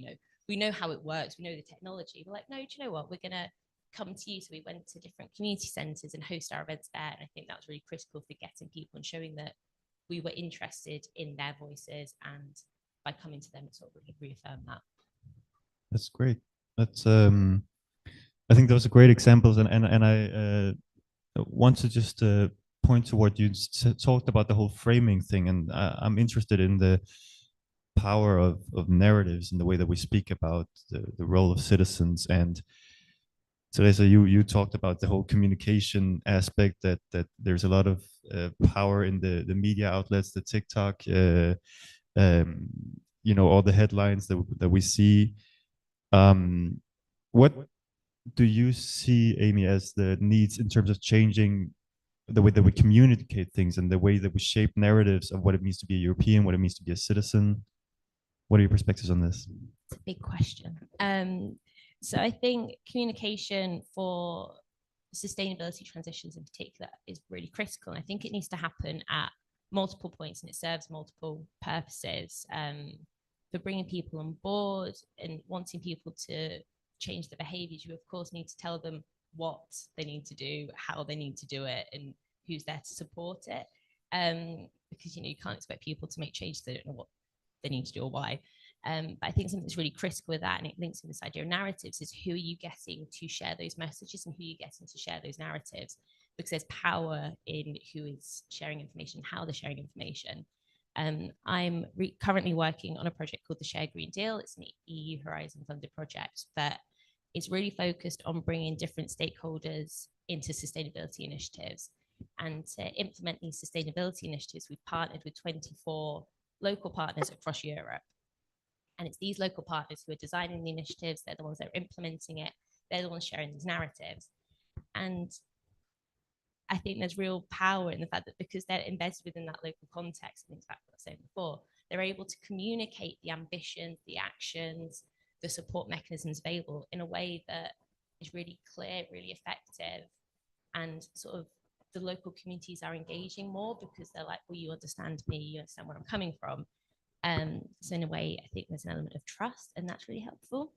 we know how it works, we know the technology. We're like, no, do you know what? We're going to come to you. So we went to different community centres and host our events there. And I think that was really critical for getting people and showing that we were interested in their voices. And by coming to them, it sort of really reaffirmed that. That's great. That's I think those are great examples, and I want to just point to what you talked about, the whole framing thing, and I'm interested in the power of narratives and the way that we speak about the role of citizens. And Teresa, you talked about the whole communication aspect, that there's a lot of power in the media outlets, the TikTok, all the headlines that we see. What do you see, Amy, as the needs in terms of changing the way that we communicate things and the way that we shape narratives of what it means to be a European, what it means to be a citizen? What are your perspectives on this? It's a big question. So I think communication for sustainability transitions in particular is really critical. And I think it needs to happen at multiple points, and it serves multiple purposes, for bringing people on board and wanting people to change their behaviors. You of course need to tell them what they need to do, how they need to do it, and who's there to support it. Because you can't expect people to make change if they don't know what they need to do or why. But I think something that's really critical with that, and it links with this idea of narratives, is who are you getting to share those messages and who are you getting to share those narratives? Because there's power in who is sharing information, how they're sharing information. I'm currently working on a project called the Shared Green Deal. It's an EU Horizon funded project that is really focused on bringing different stakeholders into sustainability initiatives. And to implement these sustainability initiatives, we've partnered with 24 local partners across Europe. And it's these local partners who are designing the initiatives. They're the ones that are implementing it. They're the ones sharing these narratives. And I think there's real power in the fact that because they're embedded within that local context, and in fact, what I was saying before, they're able to communicate the ambitions, the actions, the support mechanisms available in a way that is really clear, really effective, and sort of the local communities are engaging more because they're like, well, you understand me, you understand where I'm coming from. So in a way, I think there's an element of trust, and that's really helpful.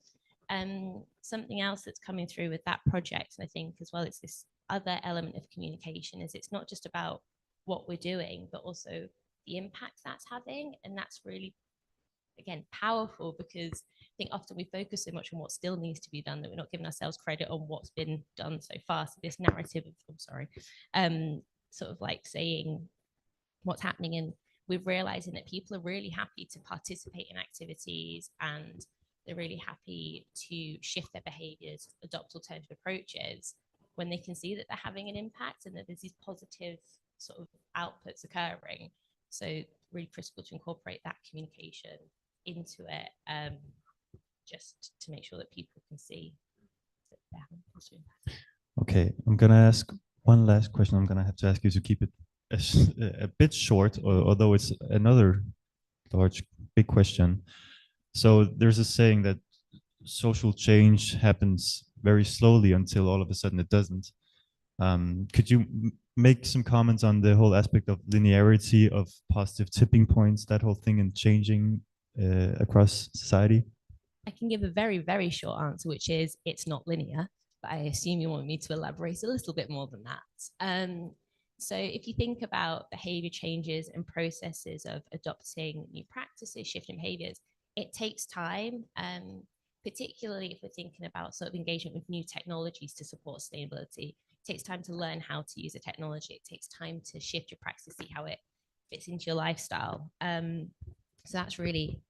Something else that's coming through with that project, and I think as well, it's this other element of communication, is it's not just about what we're doing, but also the impact that's having. And that's really, again, powerful, because I think often we focus so much on what still needs to be done that we're not giving ourselves credit on what's been done so far. So this narrative of, sort of like saying what's happening, and we're realizing that people are really happy to participate in activities and they're really happy to shift their behaviors, adopt alternative approaches when they can see that they're having an impact and that there's these positive sort of outputs occurring. So really critical to incorporate that communication into it, just to make sure that people can see that they're having a positive impact. Okay, I'm gonna ask one last question. I'm gonna have to ask you to keep it a bit short, although it's another big question. So there's a saying that social change happens very slowly until all of a sudden it doesn't. Could you make some comments on the whole aspect of linearity, of positive tipping points, that whole thing, and changing across society? I can give a very, very short answer, which is it's not linear, but I assume you want me to elaborate a little bit more than that. So if you think about behavior changes and processes of adopting new practices, shifting behaviors, it takes time, particularly if we're thinking about sort of engagement with new technologies to support sustainability. It takes time to learn how to use a technology. It takes time to shift your practice, see how it fits into your lifestyle. So that's really,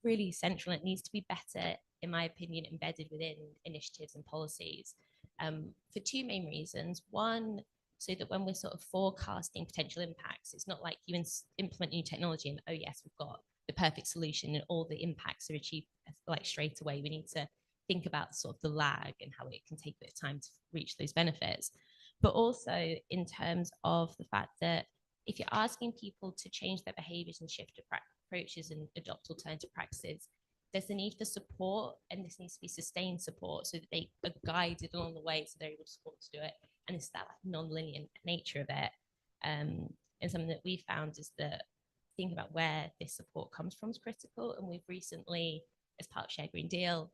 really central. It needs to be better, in my opinion, embedded within initiatives and policies, for two main reasons. One, so that when we're sort of forecasting potential impacts, it's not like you implement new technology and, oh yes, we've got the perfect solution and all the impacts are achieved like straight away. We need to think about sort of the lag and how it can take a bit of time to reach those benefits. But also in terms of the fact that if you're asking people to change their behaviors and shift approaches and adopt alternative practices, there's a need for support, and this needs to be sustained support so that they are guided along the way so they're able to support to do it. And it's that like non-linear nature of it. And something that we found is that thinking about where this support comes from is critical. And we've recently, as part of Share Green Deal,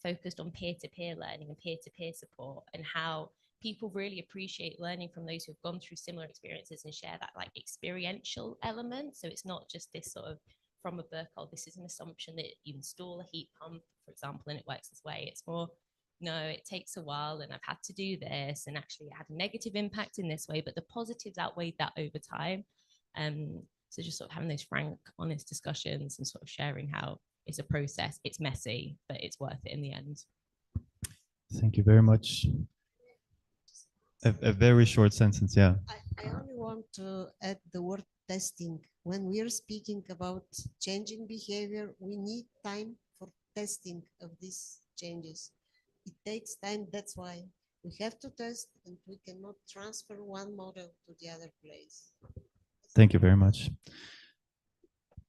focused on peer-to-peer learning and peer-to-peer support, and how people really appreciate learning from those who've gone through similar experiences and share that like experiential element. So it's not just this sort of from a book, oh, this is an assumption that you install a heat pump, for example, and it works this way. It's more, no, it takes a while and I've had to do this, and actually it had a negative impact in this way, but the positives outweighed that over time. So just sort of having those frank, honest discussions and sort of sharing how it's a process, it's messy, but it's worth it in the end. Thank you very much. A very short sentence, yeah. I only want to add the word testing. When we are speaking about changing behavior, we need time for testing of these changes. It takes time. That's why we have to test, and we cannot transfer one model to the other place. Thank you very much.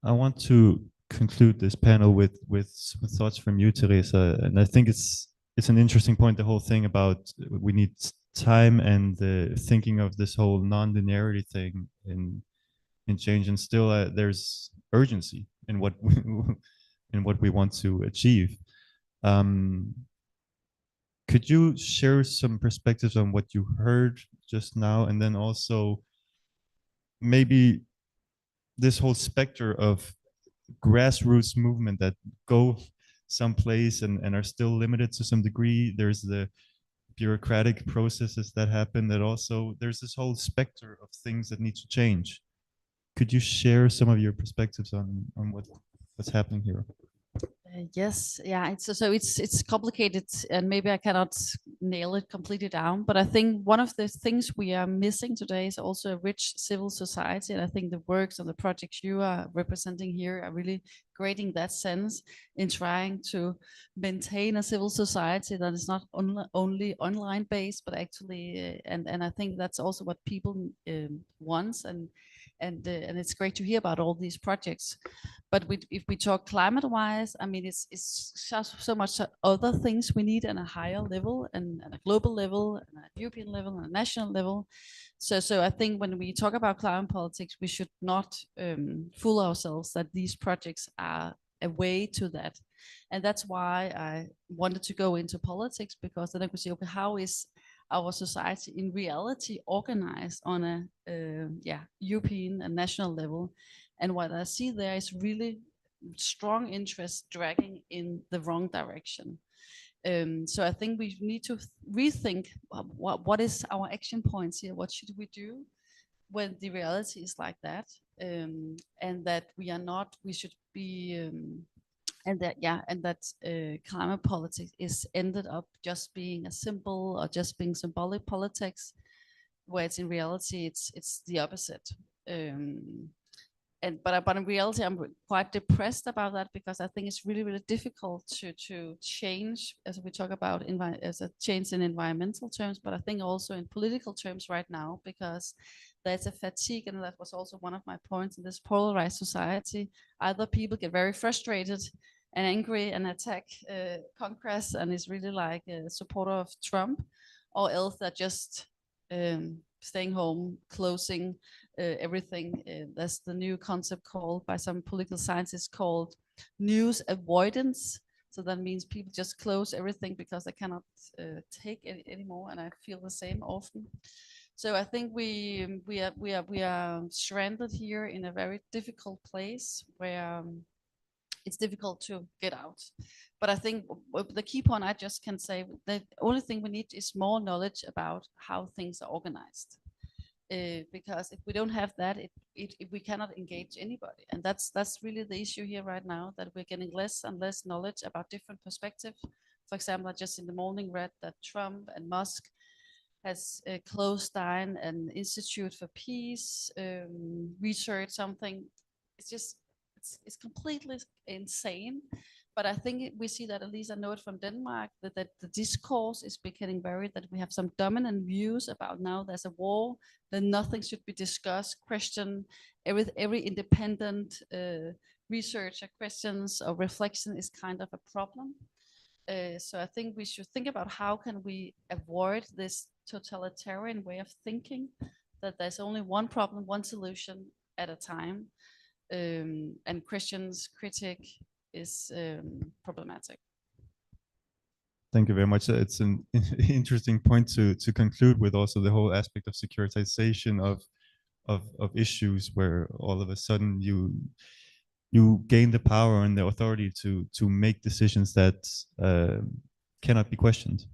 I want to conclude this panel with thoughts from you, Teresa, and I think it's an interesting point, the whole thing about we need time and thinking of this whole non-linearity thing in change, and still there's urgency in what we want to achieve. Could you share some perspectives on what you heard just now, and then also maybe this whole specter of grassroots movement that go someplace and are still limited to some degree? There's the bureaucratic processes that happen, that also there's this whole specter of things that need to change. Could you share some of your perspectives on what's happening here? Yes, yeah, it's complicated, and maybe I cannot nail it completely down, but I think one of the things we are missing today is also a rich civil society, and I think the works and the projects you are representing here are really great in that sense, in trying to maintain a civil society that is not only online based, but actually, and I think that's also what people want, and it's great to hear about all these projects. But if we talk climate-wise, I mean, it's so much other things we need on a higher level, and a global level, and a European level, and a national level. So I think when we talk about climate politics, we should not fool ourselves that these projects are a way to that. And that's why I wanted to go into politics, because then I could say, okay, how is our society in reality organized on a European and national level? And what I see there is really strong interest dragging in the wrong direction. So I think we need to rethink what is our action points here? What should we do when the reality is like that? And that we should be and that climate politics is ended up just being a symbol or just being symbolic politics, where it's in reality it's the opposite. But in reality, I'm quite depressed about that, because I think it's really difficult to change, as we talk about as a change in environmental terms, but I think also in political terms right now, because there's a fatigue, and that was also one of my points in this polarized society. Either people get very frustrated and angry and attack Congress and is really like a supporter of Trump, or else they're just staying home, closing everything. That's the new concept called by some political scientists called news avoidance. So that means people just close everything because they cannot take it anymore. And I feel the same often. So I think we are stranded here in a very difficult place where it's difficult to get out. But I think the key point I just can say, the only thing we need is more knowledge about how things are organized. Because if we don't have that, we cannot engage anybody. And that's really the issue here right now, that we're getting less and less knowledge about different perspectives. For example, I just in the morning read that Trump and Musk has closed down an institute for peace, research something. It's just, it's completely insane. But I think we see that, at least I know it from Denmark, that the discourse is becoming very, that we have some dominant views about now there's a war, then nothing should be discussed, question, every independent research or questions or reflection is kind of a problem. So I think we should think about how can we avoid this totalitarian way of thinking, that there's only one problem, one solution at a time, and Christians' critique is problematic. Thank you very much. It's an interesting point to conclude with, also the whole aspect of securitization of issues, where all of a sudden you gain the power and the authority to make decisions that cannot be questioned.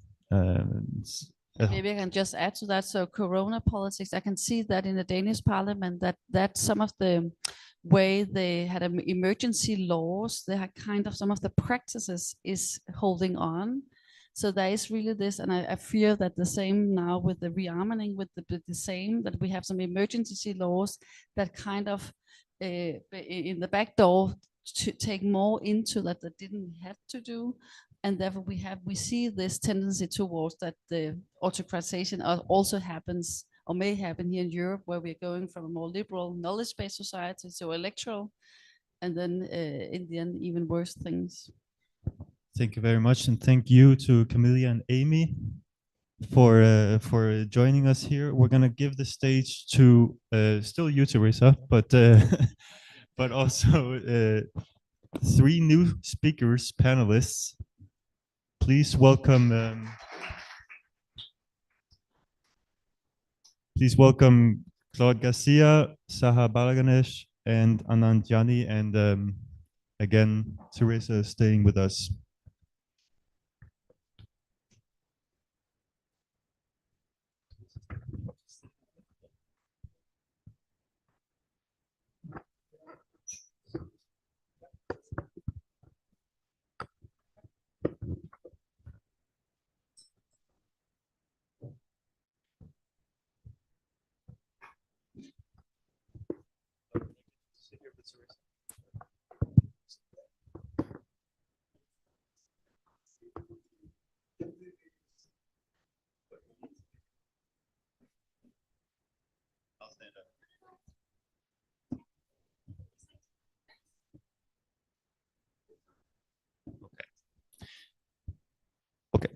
Maybe I can just add to that. So corona politics, I can see that in the Danish parliament, that some of the way they had emergency laws, they had kind of some of the practices is holding on. So there is really this, and I fear that the same now with the rearming, with the same, that we have some emergency laws that kind of in the back door to take more into that they didn't have to do. And therefore we see this tendency towards that the autocratization also happens or may happen here in Europe, where we're going from a more liberal knowledge-based society to electoral, and then in the end, even worse things. Thank you very much, and thank you to Camilla and Amy for joining us here. We're gonna give the stage to still you, Teresa, but but also 3 new speakers, panelists. Please welcome Claude Garcia, Saha Balaganesh, and Anand Jani, and again, Teresa is staying with us. Okay.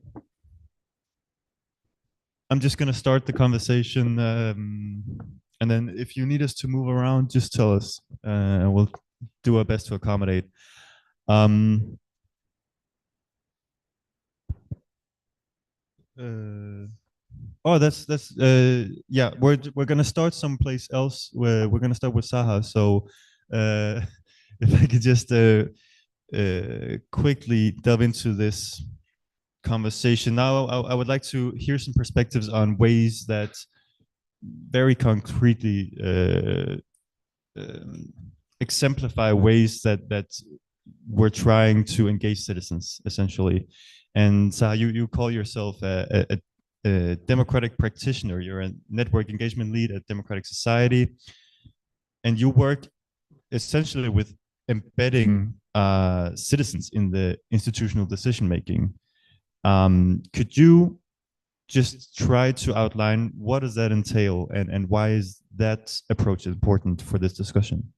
I'm just going to start the conversation, and then if you need us to move around, just tell us, and we'll do our best to accommodate. Yeah, we're gonna start someplace else. Where we're gonna start with Saha. So if I could just quickly delve into this conversation now, I would like to hear some perspectives on ways that very concretely exemplify ways that we're trying to engage citizens essentially. And you call yourself a democratic practitioner. You're a network engagement lead at Democratic Society, and you work essentially with embedding citizens in the institutional decision making. Could you just try to outline what does that entail, and why is that approach important for this discussion?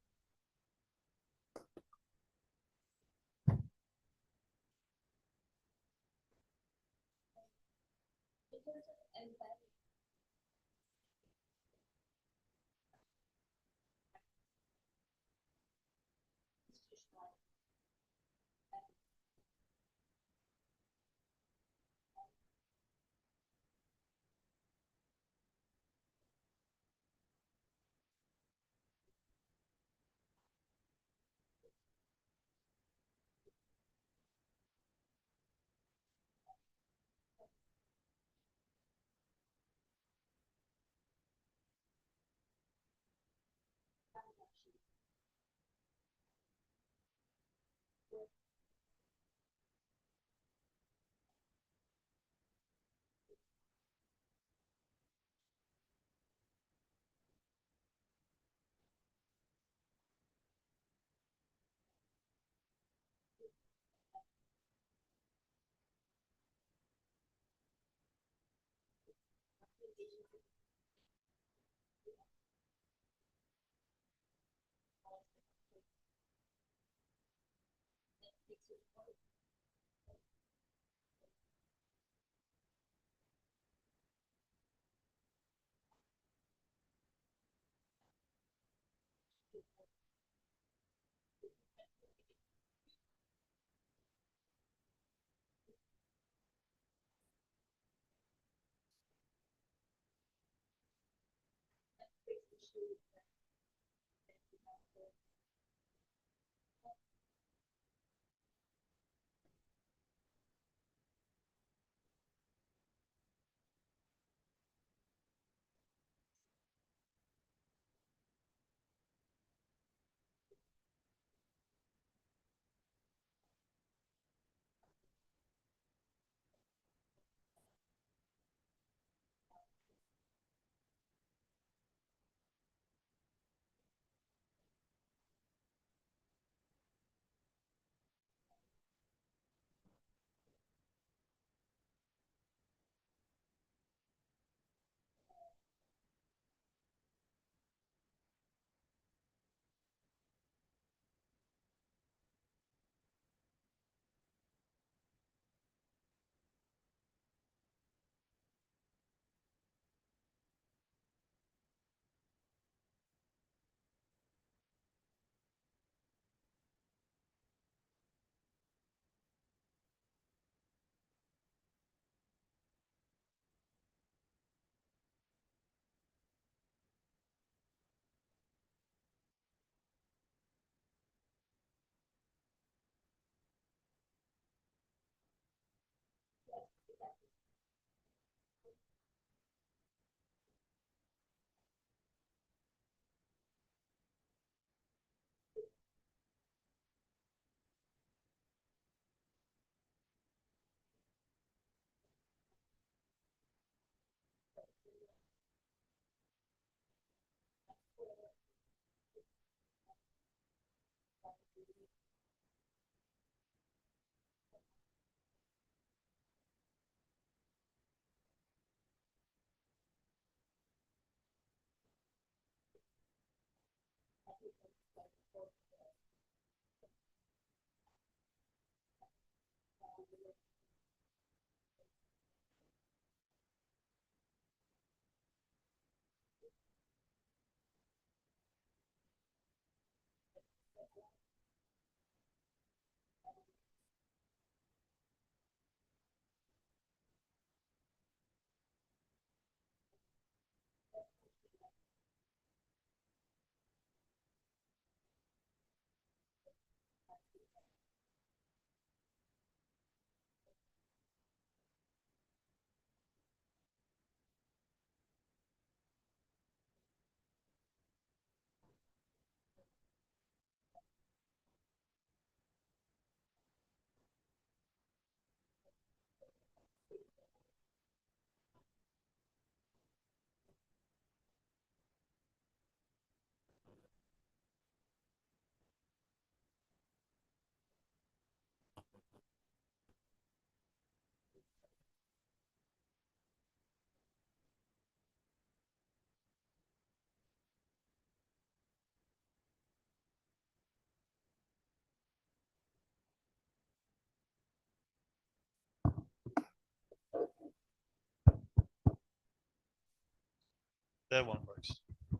That one works. I'm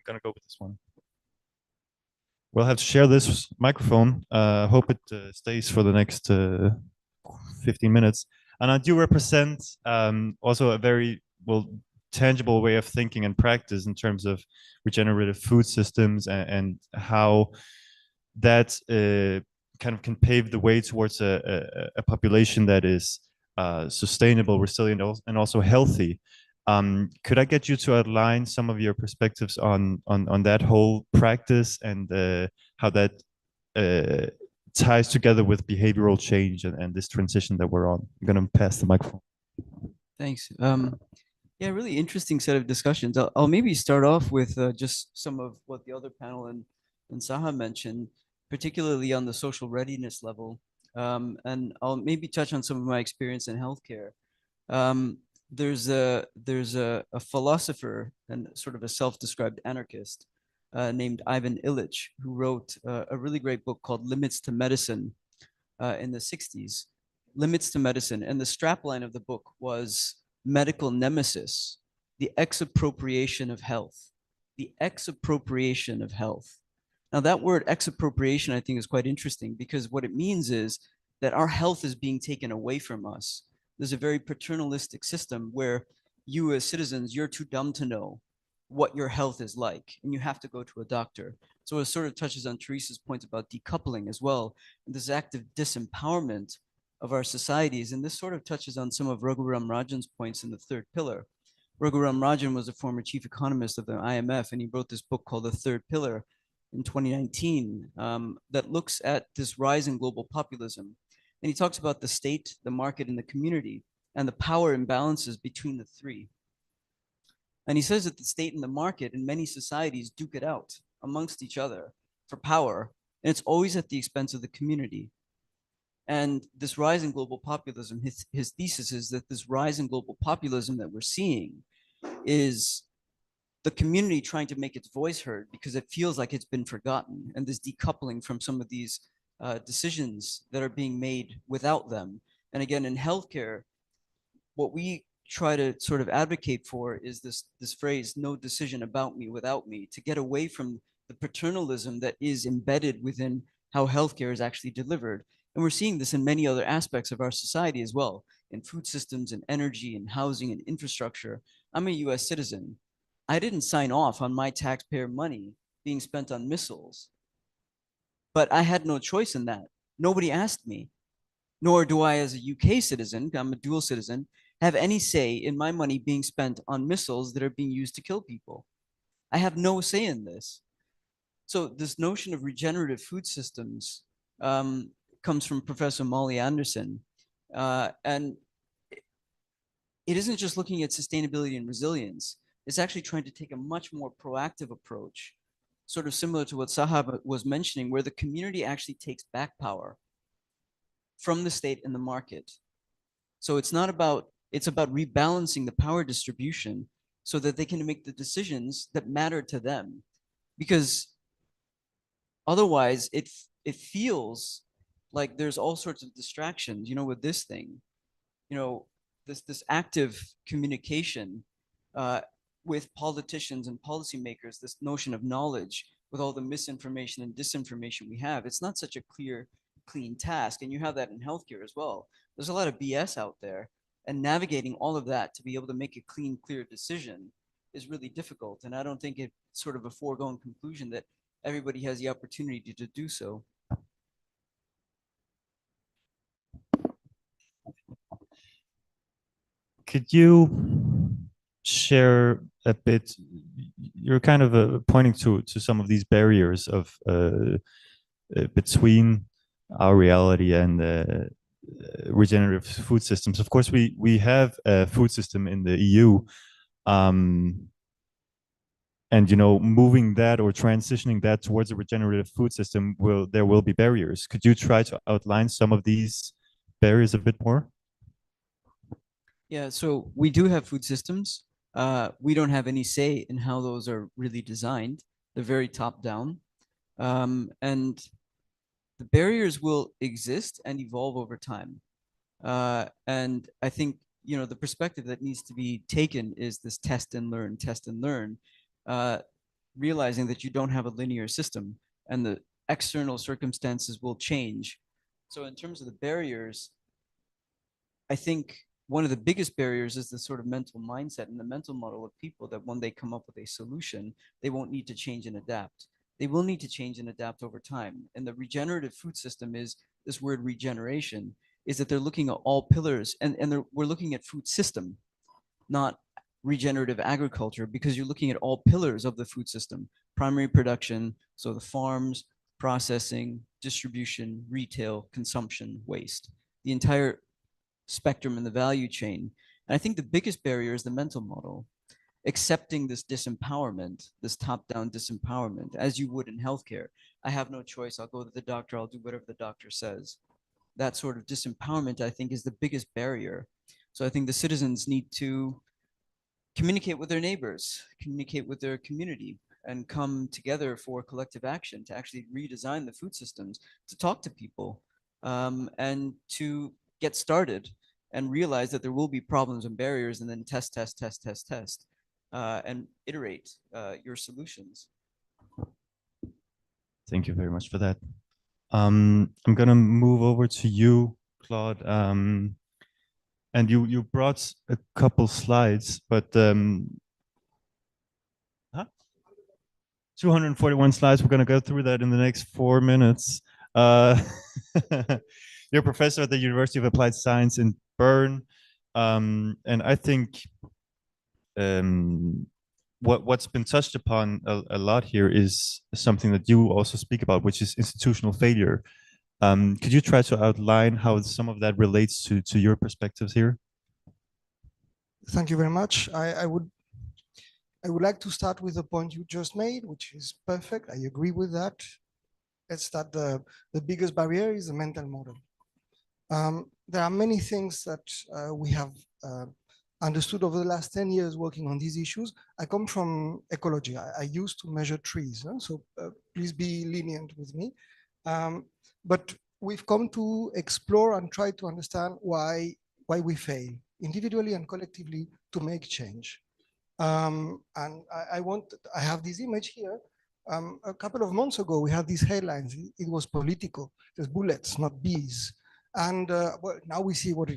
gonna go with this one. We'll have to share this microphone. Hope it stays for the next 15 minutes. And I do represent also a very tangible way of thinking and practice in terms of regenerative food systems and how that kind of can pave the way towards a population that is sustainable, resilient, and also healthy. Could I get you to outline some of your perspectives on that whole practice and how that ties together with behavioral change and this transition that we're on? I'm going to pass the microphone. Thanks. Yeah, really interesting set of discussions. I'll maybe start off with just some of what the other panel and Saha mentioned, particularly on the social readiness level. And I'll maybe touch on some of my experience in healthcare. There's a philosopher and sort of a self-described anarchist named Ivan Illich, who wrote a really great book called Limits to Medicine in the 60s. Limits to Medicine. And the strapline of the book was medical nemesis, the exappropriation of health. The exappropriation of health. Now that word exappropriation, I think, is quite interesting because what it means is that our health is being taken away from us. There's a very paternalistic system where you as citizens, you're too dumb to know what your health is like, and you have to go to a doctor. So it sort of touches on Teresa's point about decoupling as well, and this active disempowerment of our societies. And this sort of touches on some of Raghuram Rajan's points in the third pillar. Raghuram Rajan was a former chief economist of the IMF, and he wrote this book called The Third Pillar in 2019 that looks at this rise in global populism. And he talks about the state, the market, and the community, and the power imbalances between the three. And he says that the state and the market in many societies duke it out amongst each other for power, and it's always at the expense of the community. And this rise in global populism, his thesis is that this rise in global populism that we're seeing is the community trying to make its voice heard because it feels like it's been forgotten, and this decoupling from some of these decisions that are being made without them. And again, in healthcare, what we try to sort of advocate for is this phrase, no decision about me without me, to get away from the paternalism that is embedded within how healthcare is actually delivered. And we're seeing this in many other aspects of our society as well, in food systems and energy and housing and infrastructure. I'm a US citizen. I didn't sign off on my taxpayer money being spent on missiles, but I had no choice in that. Nobody asked me, nor do I as a UK citizen, I'm a dual citizen, have any say in my money being spent on missiles that are being used to kill people. I have no say in this. So this notion of regenerative food systems comes from Professor Molly Anderson. And it isn't just looking at sustainability and resilience. It's actually trying to take a much more proactive approach, sort of similar to what Sahab was mentioning, where the community actually takes back power from the state and the market. So it's about rebalancing the power distribution so that they can make the decisions that matter to them. Because otherwise it feels like there's all sorts of distractions, with this thing, this active communication with politicians and policymakers, this notion of knowledge with all the misinformation and disinformation we have. It's not such a clean task. And you have that in healthcare as well. There's a lot of BS out there, and navigating all of that to be able to make a clean, clear decision is really difficult. And I don't think it's sort of a foregone conclusion that everybody has the opportunity to do so. Could you share a bit? You're kind of pointing to some of these barriers of between our reality and regenerative food systems. Of course, we have a food system in the EU, and moving that or transitioning that towards a regenerative food system, there will be barriers. Could you try to outline some of these barriers a bit more? Yeah, so we do have food systems. We don't have any say in how those are really designed. They're very top down. And the barriers will exist and evolve over time. And I think you know, the perspective that needs to be taken is this test and learn, realizing that you don't have a linear system and the external circumstances will change. So in terms of the barriers, I think one of the biggest barriers is the sort of mental mindset and the mental model of people that when they come up with a solution, they won't need to change and adapt. They will need to change and adapt over time. And the regenerative food system is this word regeneration, is that they're looking at all pillars, and we're looking at food system, not regenerative agriculture, because you're looking at all pillars of the food system: primary production, so the farms, processing, distribution, retail, consumption, waste, the entire spectrum in the value chain. And I think the biggest barrier is the mental model, accepting this disempowerment, this top-down disempowerment, as you would in healthcare. I have no choice. I'll go to the doctor. I'll do whatever the doctor says. That sort of disempowerment, I think, is the biggest barrier. So I think the citizens need to communicate with their neighbors, communicate with their community, and come together for collective action to actually redesign the food systems, to talk to people, and to get started and realize that there will be problems and barriers, and then test, and iterate your solutions. Thank you very much for that. I'm gonna move over to you, Claude. And you brought a couple slides, but 241 slides. We're gonna go through that in the next 4 minutes. You're a professor at the University of Applied Science in Bern, and I think what's been touched upon a lot here is something that you also speak about, which is institutional failure. Could you try to outline how some of that relates to your perspectives here? Thank you very much. I would like to start with the point you just made, which is perfect. I agree with that. It's that the biggest barrier is the mental model. There are many things that we have understood over the last 10 years working on these issues. I come from ecology. I used to measure trees, so please be lenient with me. But we've come to explore and try to understand why we fail, individually and collectively, to make change. And I have this image here. A couple of months ago, we had these headlines. It was political. There's bullets, not bees. And well, now we see what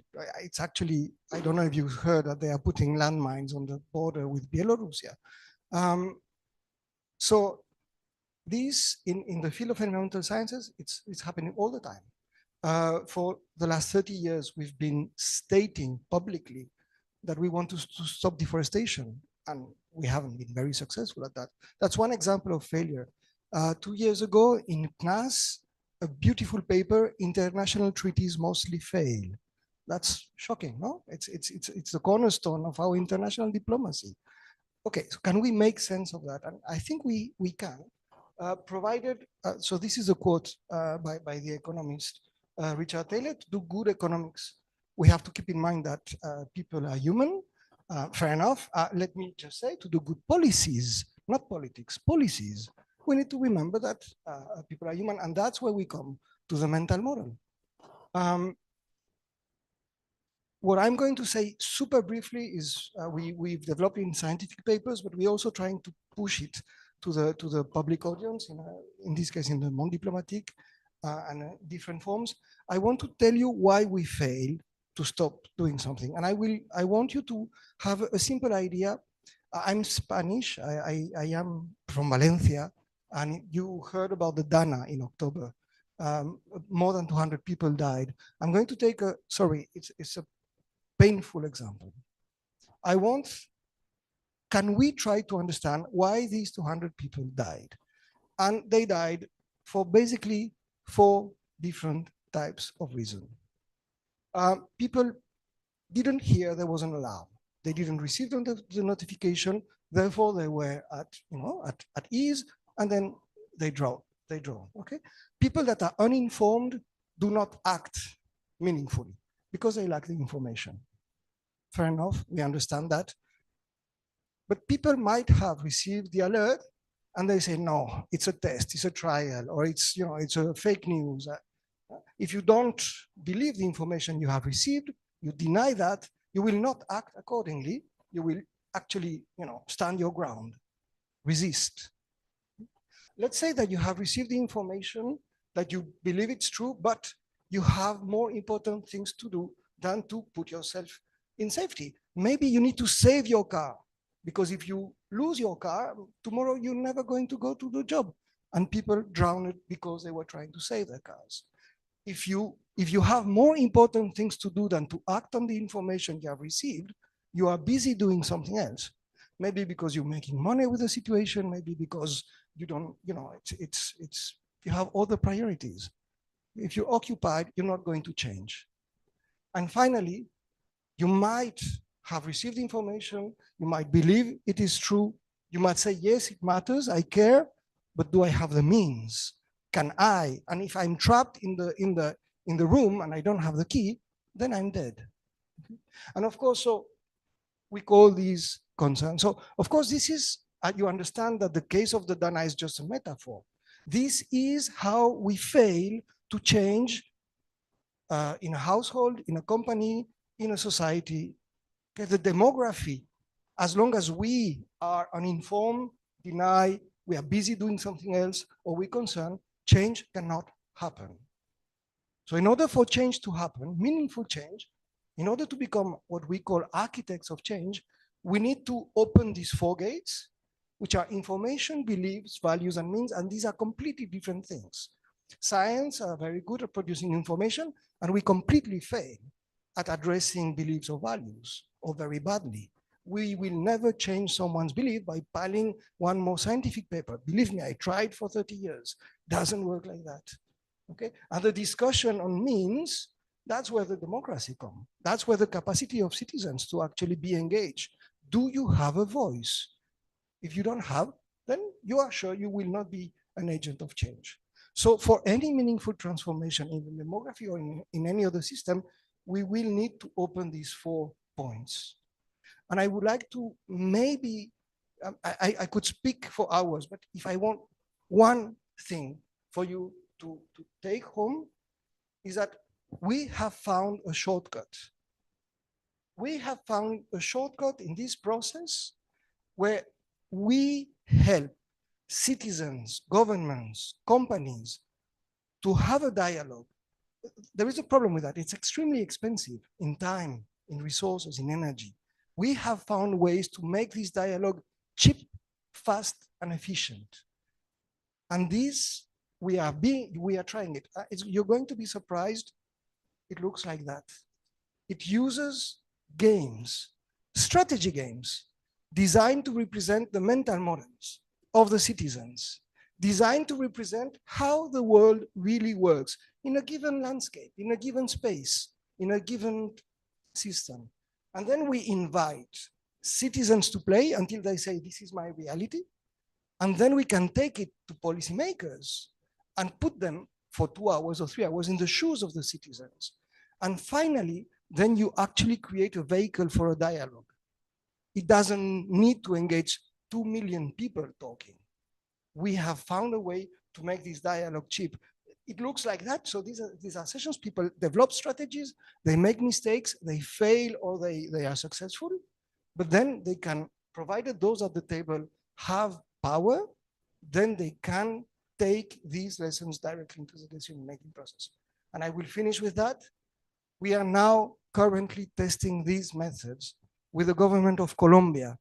it's actually. I don't know if you've heard that they are putting landmines on the border with Belarus. So this, in the field of environmental sciences, it's happening all the time. For the last 30 years, we've been stating publicly that we want to stop deforestation, and we haven't been very successful at that. That's one example of failure. 2 years ago in CNAS, a beautiful paper, international treaties mostly fail. That's shocking, no? It's the cornerstone of our international diplomacy. Okay, so can we make sense of that? And I think we can, provided, so this is a quote by the economist Richard Taylor: to do good economics, we have to keep in mind that people are human. Fair enough. Let me just say, to do good policies, not politics, policies, we need to remember that people are human, and that's where we come to the mental model. What I'm going to say super briefly is we've developed in scientific papers, but we're also trying to push it to the public audience, in this case in the Monde Diplomatique, and different forms. I want to tell you why we fail to stop doing something. And I want you to have a simple idea. I'm Spanish, I am from Valencia, and you heard about the Dana in October. More than 200 people died. I'm going to take it's a painful example. Can we try to understand why these 200 people died? And they died for basically 4 different types of reasons. People didn't hear there was an alarm. They didn't receive the notification. Therefore, they were at ease, and then they draw. Okay. People that are uninformed do not act meaningfully because they lack the information. Fair enough. We understand that. But people might have received the alert, and they say, no, it's a test, it's a trial, or it's a fake news. If you don't believe the information you have received, you deny that, you will not act accordingly. You will actually, stand your ground, resist. Let's say that you have received the information that you believe it's true, but you have more important things to do than to put yourself in safety. Maybe you need to save your car, because if you lose your car, tomorrow you're never going to go to the job. And people drowned because they were trying to save their cars. If you have more important things to do than to act on the information you have received, you are busy doing something else. Maybe because you're making money with the situation, maybe because you don't, you have other priorities. If you're occupied, you're not going to change. And finally, you might have received information, you might believe it is true, you might say, yes, it matters, I care, but do I have the means? Can I? And if I'm trapped in the room and I don't have the key, then I'm dead. And of course, so we call these concerns. So of course, this is, you understand that the case of the Dana is just a metaphor. This is how we fail to change in a household, in a company, in a society. Okay, the demography, as long as we are uninformed, deny, we are busy doing something else, or we're concerned, change cannot happen. So in order for change to happen, meaningful change, in order to become what we call architects of change, we need to open these four gates, which are information, beliefs, values, and means, and these are completely different things. Science are very good at producing information, and we completely fail at addressing beliefs or values, or very badly. We will never change someone's belief by piling one more scientific paper. Believe me, I tried for 30 years. Doesn't work like that. Okay? And the discussion on means, that's where the democracy comes. That's where the capacity of citizens to actually be engaged. Do you have a voice? If you don't have, then you are sure you will not be an agent of change. So for any meaningful transformation in the demography or in any other system, we will need to open these 4 points. And I would like to maybe, I could speak for hours, but if I want one thing for you to take home, is that we have found a shortcut. We have found a shortcut in this process where we help citizens, governments, companies to have a dialogue. There is a problem with that. It's extremely expensive in time, in resources, in energy. We have found ways to make this dialogue cheap, fast, and efficient. And this, we are trying it. You're going to be surprised. It looks like that. It uses games, strategy games, designed to represent the mental models of the citizens, designed to represent how the world really works in a given landscape, in a given space, in a given system. And then we invite citizens to play until they say, this is my reality. And then we can take it to policymakers and put them for 2 hours or 3 hours in the shoes of the citizens. And finally, then you actually create a vehicle for a dialogue. It doesn't need to engage 2 million people talking. We have found a way to make this dialogue cheap. It looks like that. So these are sessions. People develop strategies, they make mistakes, they fail, or they are successful. But then they can, provided those at the table have power, then they can take these lessons directly into the decision-making process. And I will finish with that. We are now currently testing these methods with the government of Colombia,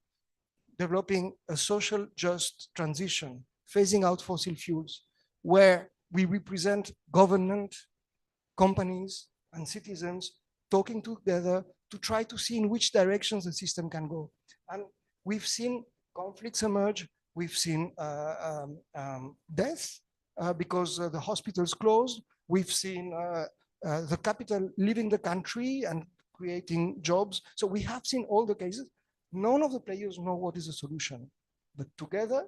developing a social just transition, phasing out fossil fuels, where we represent government, companies, and citizens talking together to try to see in which directions the system can go. And we've seen conflicts emerge. We've seen deaths because the hospitals closed. We've seen the capital leaving the country and creating jobs. So we have seen all the cases. None of the players know what is the solution, but together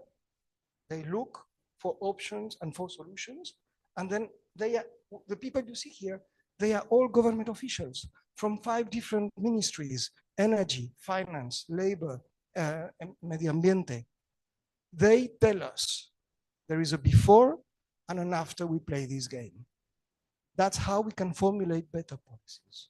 they look for options and for solutions. And then the people you see here, they are all government officials from 5 different ministries: energy, finance, labor, medio ambiente. They tell us there is a before and an after we play this game. That's how we can formulate better policies.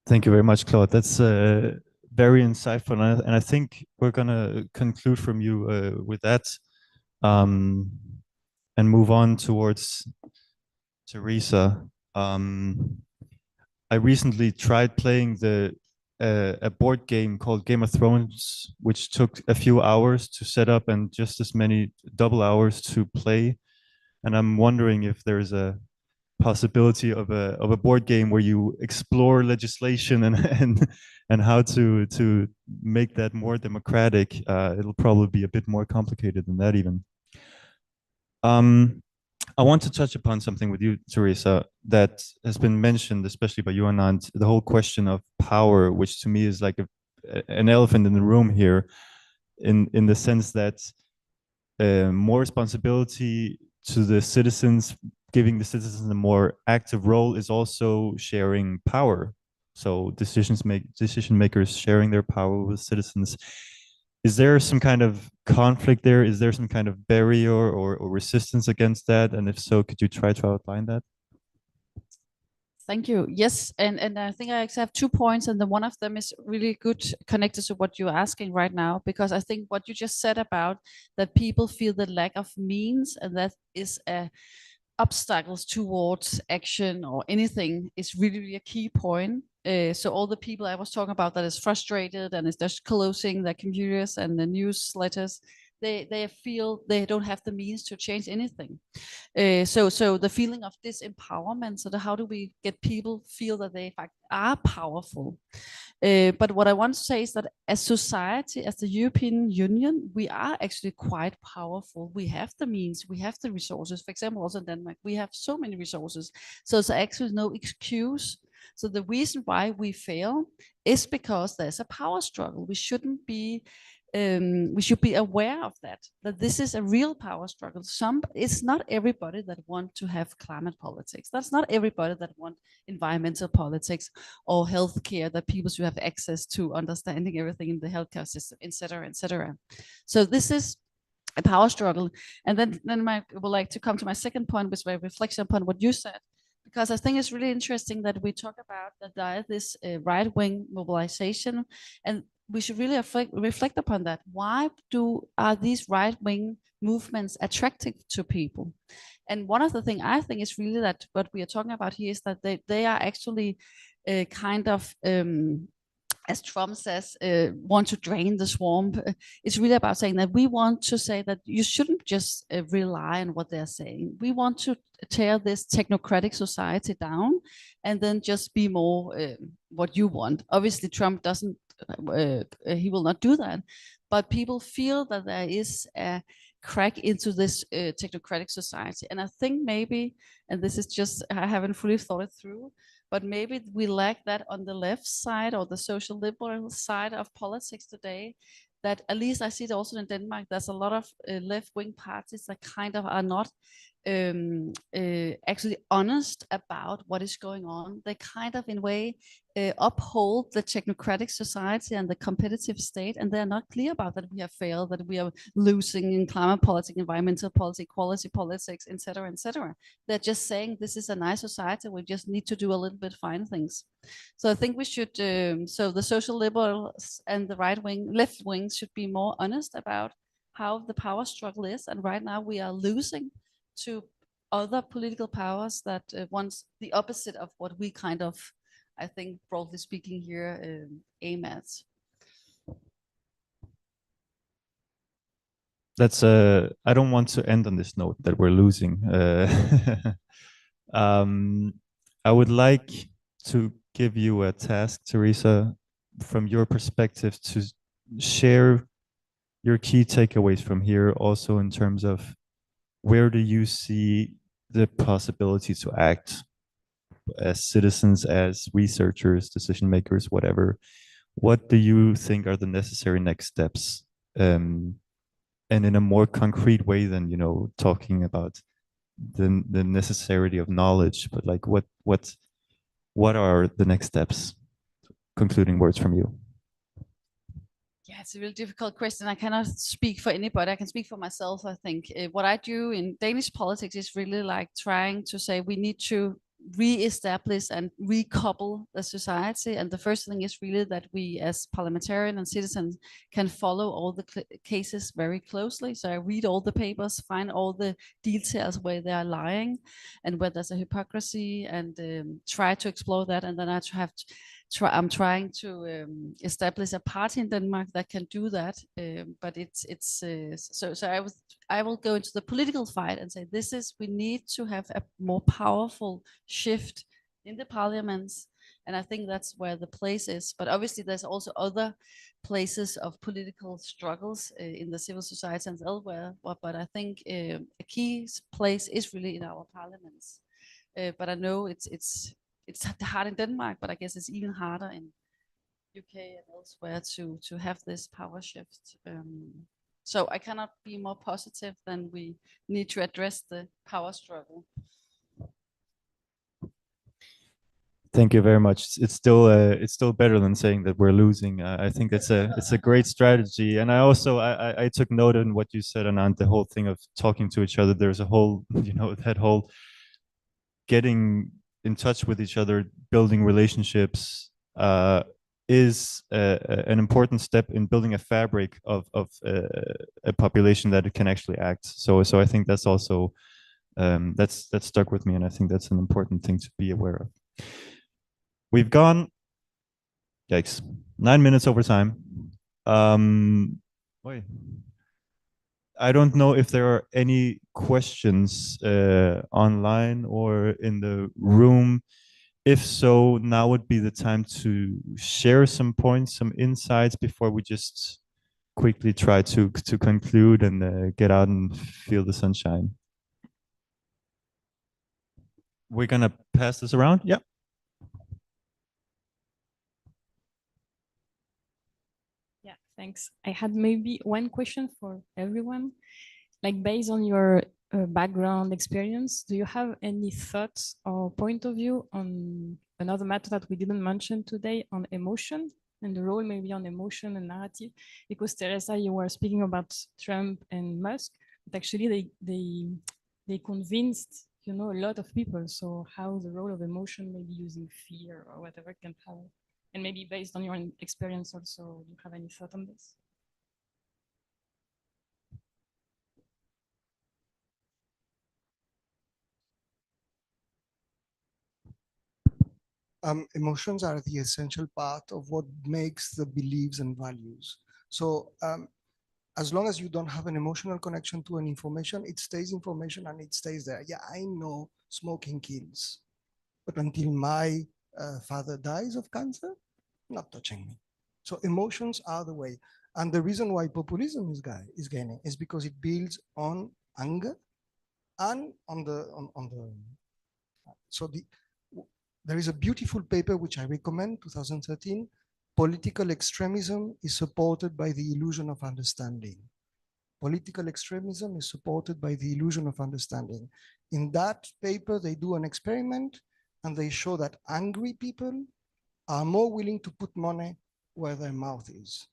Thank you very much, Claude. That's very insightful, and I think we're gonna conclude from you with that, and move on towards Teresa. I recently tried playing a board game called Game of Thrones, which took a few hours to set up and just as many double hours to play. And I'm wondering if there's a possibility of a board game where you explore legislation and how to make that more democratic. It'll probably be a bit more complicated than that even. I want to touch upon something with you, Teresa, that has been mentioned, especially by you, Anand, the whole question of power, which to me is like an elephant in the room here, in the sense that more responsibility to the citizens, giving the citizens a more active role, is also sharing power. So decision makers sharing their power with citizens. Is there some kind of conflict there? Is there some kind of barrier or resistance against that? And if so, could you try to outline that? Thank you. Yes, and I think I actually have 2 points, and then one of them is really good connected to what you're asking right now, because I think what you just said about that people feel the lack of means, and that is obstacles towards action or anything, is really, really a key point. So all the people I was talking about that is frustrated and is just closing their computers and the newsletters, they feel they don't have the means to change anything. So the feeling of disempowerment. So how do we get people feel that they in fact are powerful? But what I want to say is that as society, as the European Union, we are actually quite powerful. We have the means, we have the resources. For example, also in Denmark, we have so many resources. So there's actually no excuse. So the reason why we fail is because there's a power struggle. We shouldn't be we should be aware of that this is a real power struggle. It's not everybody that want to have climate politics. That's not everybody that want environmental politics or healthcare, that people should have access to understanding everything in the healthcare system, etc., etc. So this is a power struggle. And then I would like to come to my second point, which was a reflection upon what you said, because I think it's really interesting that we talk about that this right-wing mobilization, and we should really reflect upon that. Why are these right-wing movements attractive to people? And one of the things I think is really that what we are talking about here is that they are actually kind of as Trump says, want to drain the swamp. It's really about saying that we want to say that you shouldn't just rely on what they're saying. We want to tear this technocratic society down and then just be more what you want. Obviously, Trump doesn't, he will not do that. But people feel that there is a crack into this technocratic society. And I think maybe, and this is just, I haven't fully thought it through, but maybe we lack that on the left side or the social liberal side of politics today, that at least I see it also in Denmark, there's a lot of left-wing parties that kind of are not actually honest about what is going on. They kind of in a way uphold the technocratic society and the competitive state, and they're not clear about that we have failed, that we are losing in climate politics, environmental politics, quality politics, etc., etc. They're just saying this is a nice society, we just need to do a little bit fine things. So I think we should, so the social liberals and the left wings should be more honest about how the power struggle is. And right now we are losing to other political powers that wants the opposite of what we kind of, I think, broadly speaking here, aim at. That's I don't want to end on this note that we're losing. I would like to give you a task, Teresa, from your perspective, to share your key takeaways from here, also in terms of where do you see the possibility to act as citizens, as researchers, decision makers, whatever. What do you think are the necessary next steps? And in a more concrete way than, you know, talking about the necessity of knowledge, but like what are the next steps? Concluding words from you. Yeah, it's a really difficult question. I cannot speak for anybody. I can speak for myself, I think. What I do in Danish politics is really like trying to say we need to re-establish and recouple the society. And the first thing is really that we as parliamentarians and citizens can follow all the cases very closely. So I read all the papers, find all the details where they are lying and where there's a hypocrisy, and try to explore that. And then I I'm trying to establish a party in Denmark that can do that. But so I will go into the political fight and say, we need to have a more powerful shift in the parliaments. And I think that's where the place is. But obviously there's also other places of political struggles in the civil society and elsewhere. But I think a key place is really in our parliaments. But I know it's hard in Denmark, but I guess it's even harder in UK and elsewhere to have this power shift. So I cannot be more positive than we need to address the power struggle. Thank you very much. It's still better than saying that we're losing. I think it's a great strategy. And I also I took note in what you said, Anand, the whole thing of talking to each other. There's a whole, that whole getting in touch with each other, building relationships is an important step in building a fabric of a population that it can actually act. So I think that's also that's stuck with me, and I think that's an important thing to be aware of. We've gone, yikes, 9 minutes over time. Wait. I don't know if there are any questions online or in the room. If so, now would be the time to share some points, some insights before we just quickly try to conclude and get out and feel the sunshine. We're gonna pass this around. Yeah. Yeah, thanks. I had maybe one question for everyone. Like, based on your background experience, do you have any thoughts or point of view on another matter that we didn't mention today, on emotion and the role maybe on emotion and narrative? Because Teresa, you were speaking about Trump and Musk, but actually they convinced, a lot of people. So how the role of emotion, maybe using fear or whatever, can have, and maybe based on your experience also, do you have any thought on this? Emotions are the essential part of what makes the beliefs and values. So as long as you don't have an emotional connection to an information, it stays information and it stays there. Yeah, I know smoking kills, but until my father dies of cancer, not touching me. So emotions are the way. And the reason why populism is gaining is because it builds on anger and there is a beautiful paper which I recommend, 2013, Political Extremism is Supported by the Illusion of Understanding. Political extremism is supported by the illusion of understanding. In that paper, they do an experiment and they show that angry people are more willing to put money where their mouth is.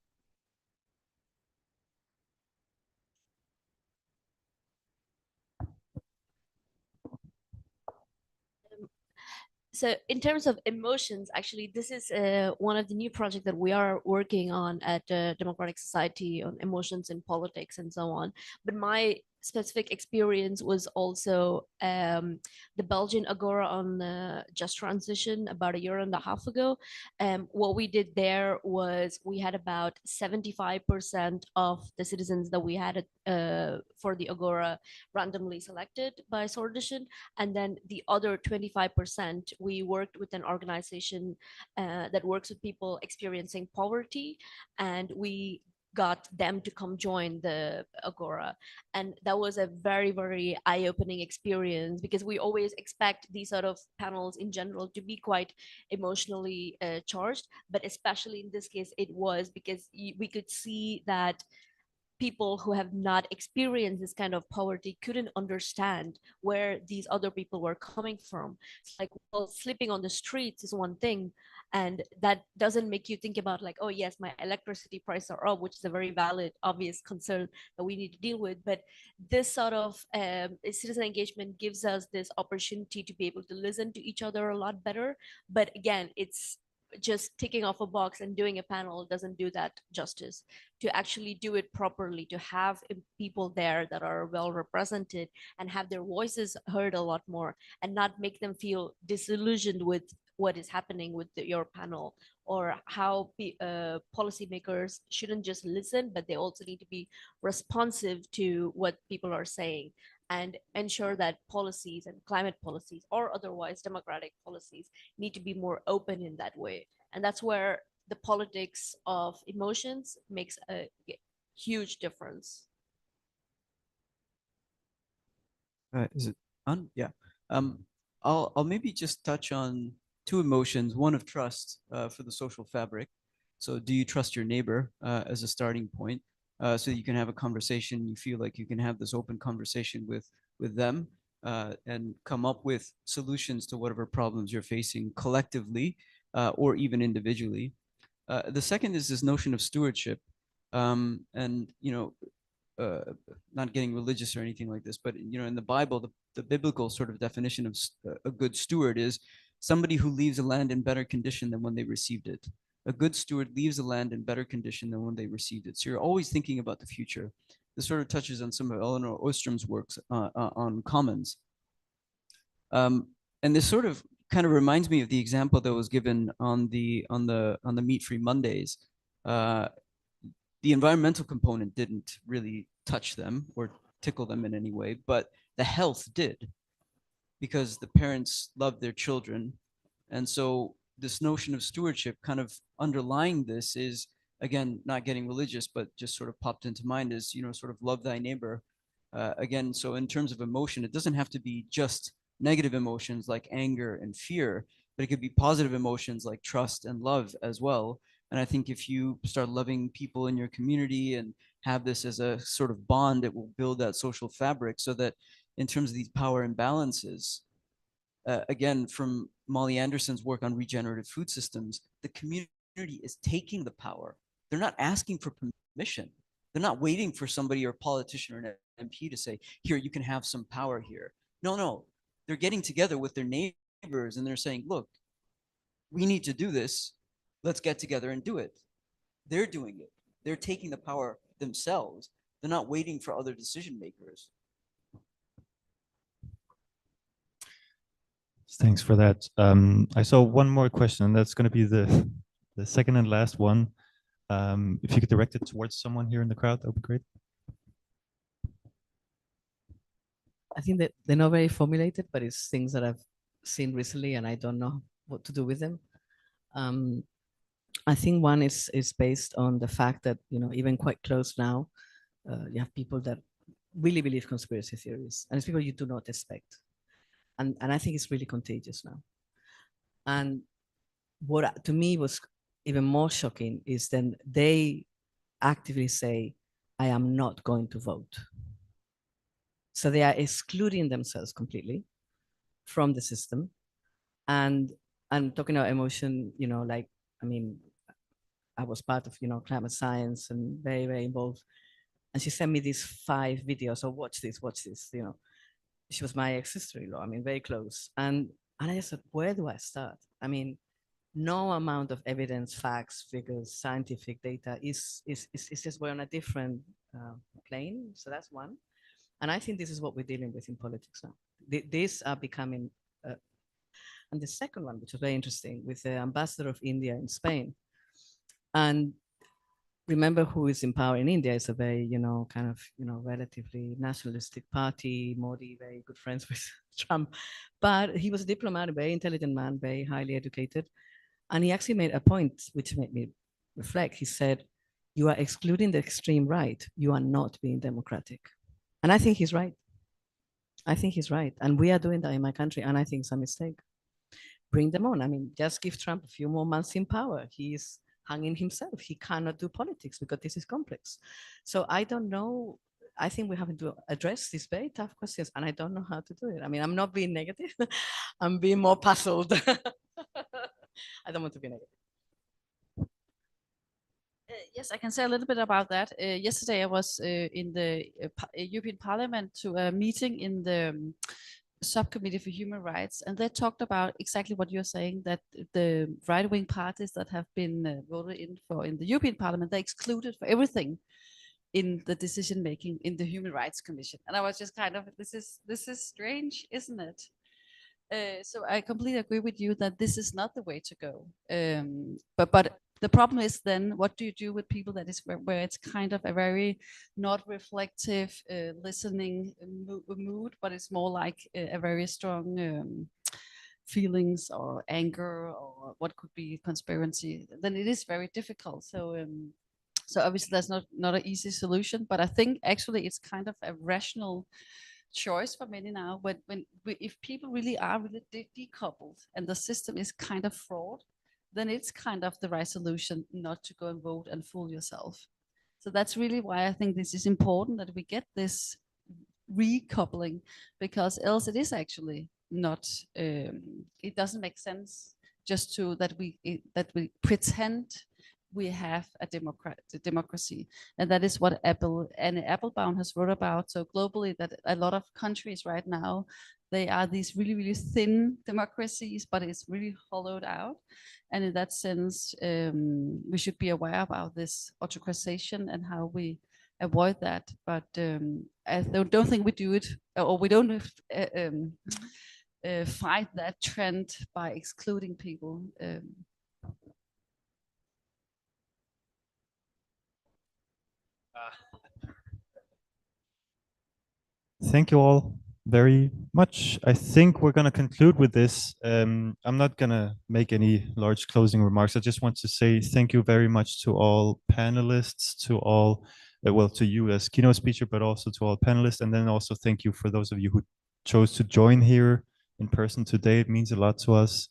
So in terms of emotions, actually, this is one of the new projects that we are working on at Democratic Society on emotions in politics and so on. But my specific experience was also the Belgian Agora on just transition about 1.5 years ago. What we did there was we had about 75% of the citizens that we had for the Agora randomly selected by sortition, and then the other 25% we worked with an organization that works with people experiencing poverty, and we got them to come join the Agora. And that was a very, very eye-opening experience, because we always expect these sort of panels in general to be quite emotionally charged, but especially in this case it was, because we could see that people who have not experienced this kind of poverty couldn't understand where these other people were coming from. It's like, well, sleeping on the streets is one thing, And that doesn't make you think about like, oh yes, my electricity prices are up, which is a very valid, obvious concern that we need to deal with. But this sort of citizen engagement gives us this opportunity to be able to listen to each other a lot better. But again, it's just ticking off a box and doing a panel doesn't do that justice. To actually do it properly, to have people there that are well represented and have their voices heard a lot more, and not make them feel disillusioned with what is happening with your panel, or how policymakers shouldn't just listen, but they also need to be responsive to what people are saying, and ensure that policies and climate policies or otherwise democratic policies need to be more open in that way. And that's where the politics of emotions makes a huge difference. Is it on? Yeah. I'll maybe just touch on two emotions. One of trust for the social fabric. So, do you trust your neighbor as a starting point, so that you can have a conversation? You feel like you can have this open conversation with them and come up with solutions to whatever problems you're facing collectively or even individually. The second is this notion of stewardship, and not getting religious or anything like this, but in the Bible, the biblical sort of definition of a good steward is somebody who leaves a land in better condition than when they received it. A good steward leaves a land in better condition than when they received it. So you're always thinking about the future. This sort of touches on some of Eleanor Ostrom's works on commons. And this sort of kind of reminds me of the example that was given on the Meat-Free Mondays. The environmental component didn't really touch them or tickle them in any way, but the health did, because the parents loved their children. And so this notion of stewardship kind of underlying this is, again, not getting religious, but just sort of popped into mind is, sort of love thy neighbor. Again, so in terms of emotion, it doesn't have to be just negative emotions like anger and fear, but it could be positive emotions like trust and love as well. And I think if you start loving people in your community and have this as a sort of bond, it will build that social fabric, so that in terms of these power imbalances, again, from Molly Anderson's work on regenerative food systems, the community is taking the power. They're not asking for permission. They're not waiting for somebody or a politician or an MP to say, here, you can have some power here. No. They're getting together with their neighbors and they're saying, look, we need to do this. Let's get together and do it. They're doing it. They're taking the power themselves. They're not waiting for other decision makers. Thanks for that. I saw one more question, and that's going to be the second and last one. If you could direct it towards someone here in the crowd, that would be great. I think that they're not very formulated, but it's things that I've seen recently, and I don't know what to do with them. I think one is based on the fact that, even quite close now, you have people that really believe conspiracy theories, and it's people you do not expect. And I think it's really contagious now. And what to me was even more shocking is then they actively say, I am not going to vote. So they are excluding themselves completely from the system. And I'm talking about emotion, I was part of, climate science and very, very involved. And she sent me these 5 videos. So watch this. She was my ex-sister-in-law, very close. And I just said, where do I start? No amount of evidence, facts, figures, scientific data is just, we're on a different plane. So that's one. And I think this is what we're dealing with in politics now. These are becoming, and the second one, which was very interesting, with the ambassador of India in Spain. And remember who is in power in India is a very, relatively nationalistic party. Modi, very good friends with Trump. But he was a diplomat, a very intelligent man, very highly educated. And he actually made a point which made me reflect. He said, you are excluding the extreme right. You are not being democratic. And I think he's right. And we are doing that in my country. And I think it's a mistake. Bring them on. Just give Trump a few more months in power. He's hanging himself. He cannot do politics because this is complex. So I don't know. I think we have to address these very tough questions, and I don't know how to do it. I'm not being negative. I'm being more puzzled. I don't want to be negative. Yes, I can say a little bit about that. Yesterday, I was in the European Parliament to a meeting in the subcommittee for human rights, and they talked about exactly what you're saying, that the right-wing parties that have been voted in for in the European Parliament, they're excluded for everything in the decision making in the Human Rights Commission. And I was just kind of, this is strange, isn't it? So I completely agree with you that this is not the way to go. But the problem is then, what do you do with people that is where it's kind of a very not reflective listening mood, but it's more like a very strong feelings or anger or what could be conspiracy, then it is very difficult. So obviously that's not an easy solution, but I think actually it's kind of a rational choice for many now. If people really are really decoupled and the system is kind of fraud, then it's kind of the right solution not to go and vote and fool yourself. So that's really why I think this is important, that we get this recoupling, because else it is actually not, it doesn't make sense just to that we pretend we have a democracy. And that is what Anne Applebaum has wrote about. So globally, that a lot of countries right now, they are these really, really thin democracies, but it's really hollowed out. And in that sense, we should be aware about this autocratization and how we avoid that. But I don't think we do it, or we don't fight that trend by excluding people. Thank you all very much. I think we're going to conclude with this. I'm not going to make any large closing remarks. I just want to say thank you very much to all panelists, to all, well, to you as keynote speaker, but also to all panelists. And then also thank you for those of you who chose to join here in person today. It means a lot to us.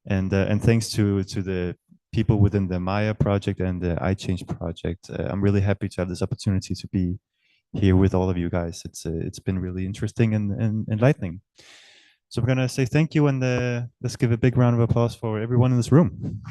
And thanks to the people within the Maya project and the iChange project. I'm really happy to have this opportunity to be here with all of you guys. It's been really interesting and enlightening. So we're gonna say thank you, and let's give a big round of applause for everyone in this room.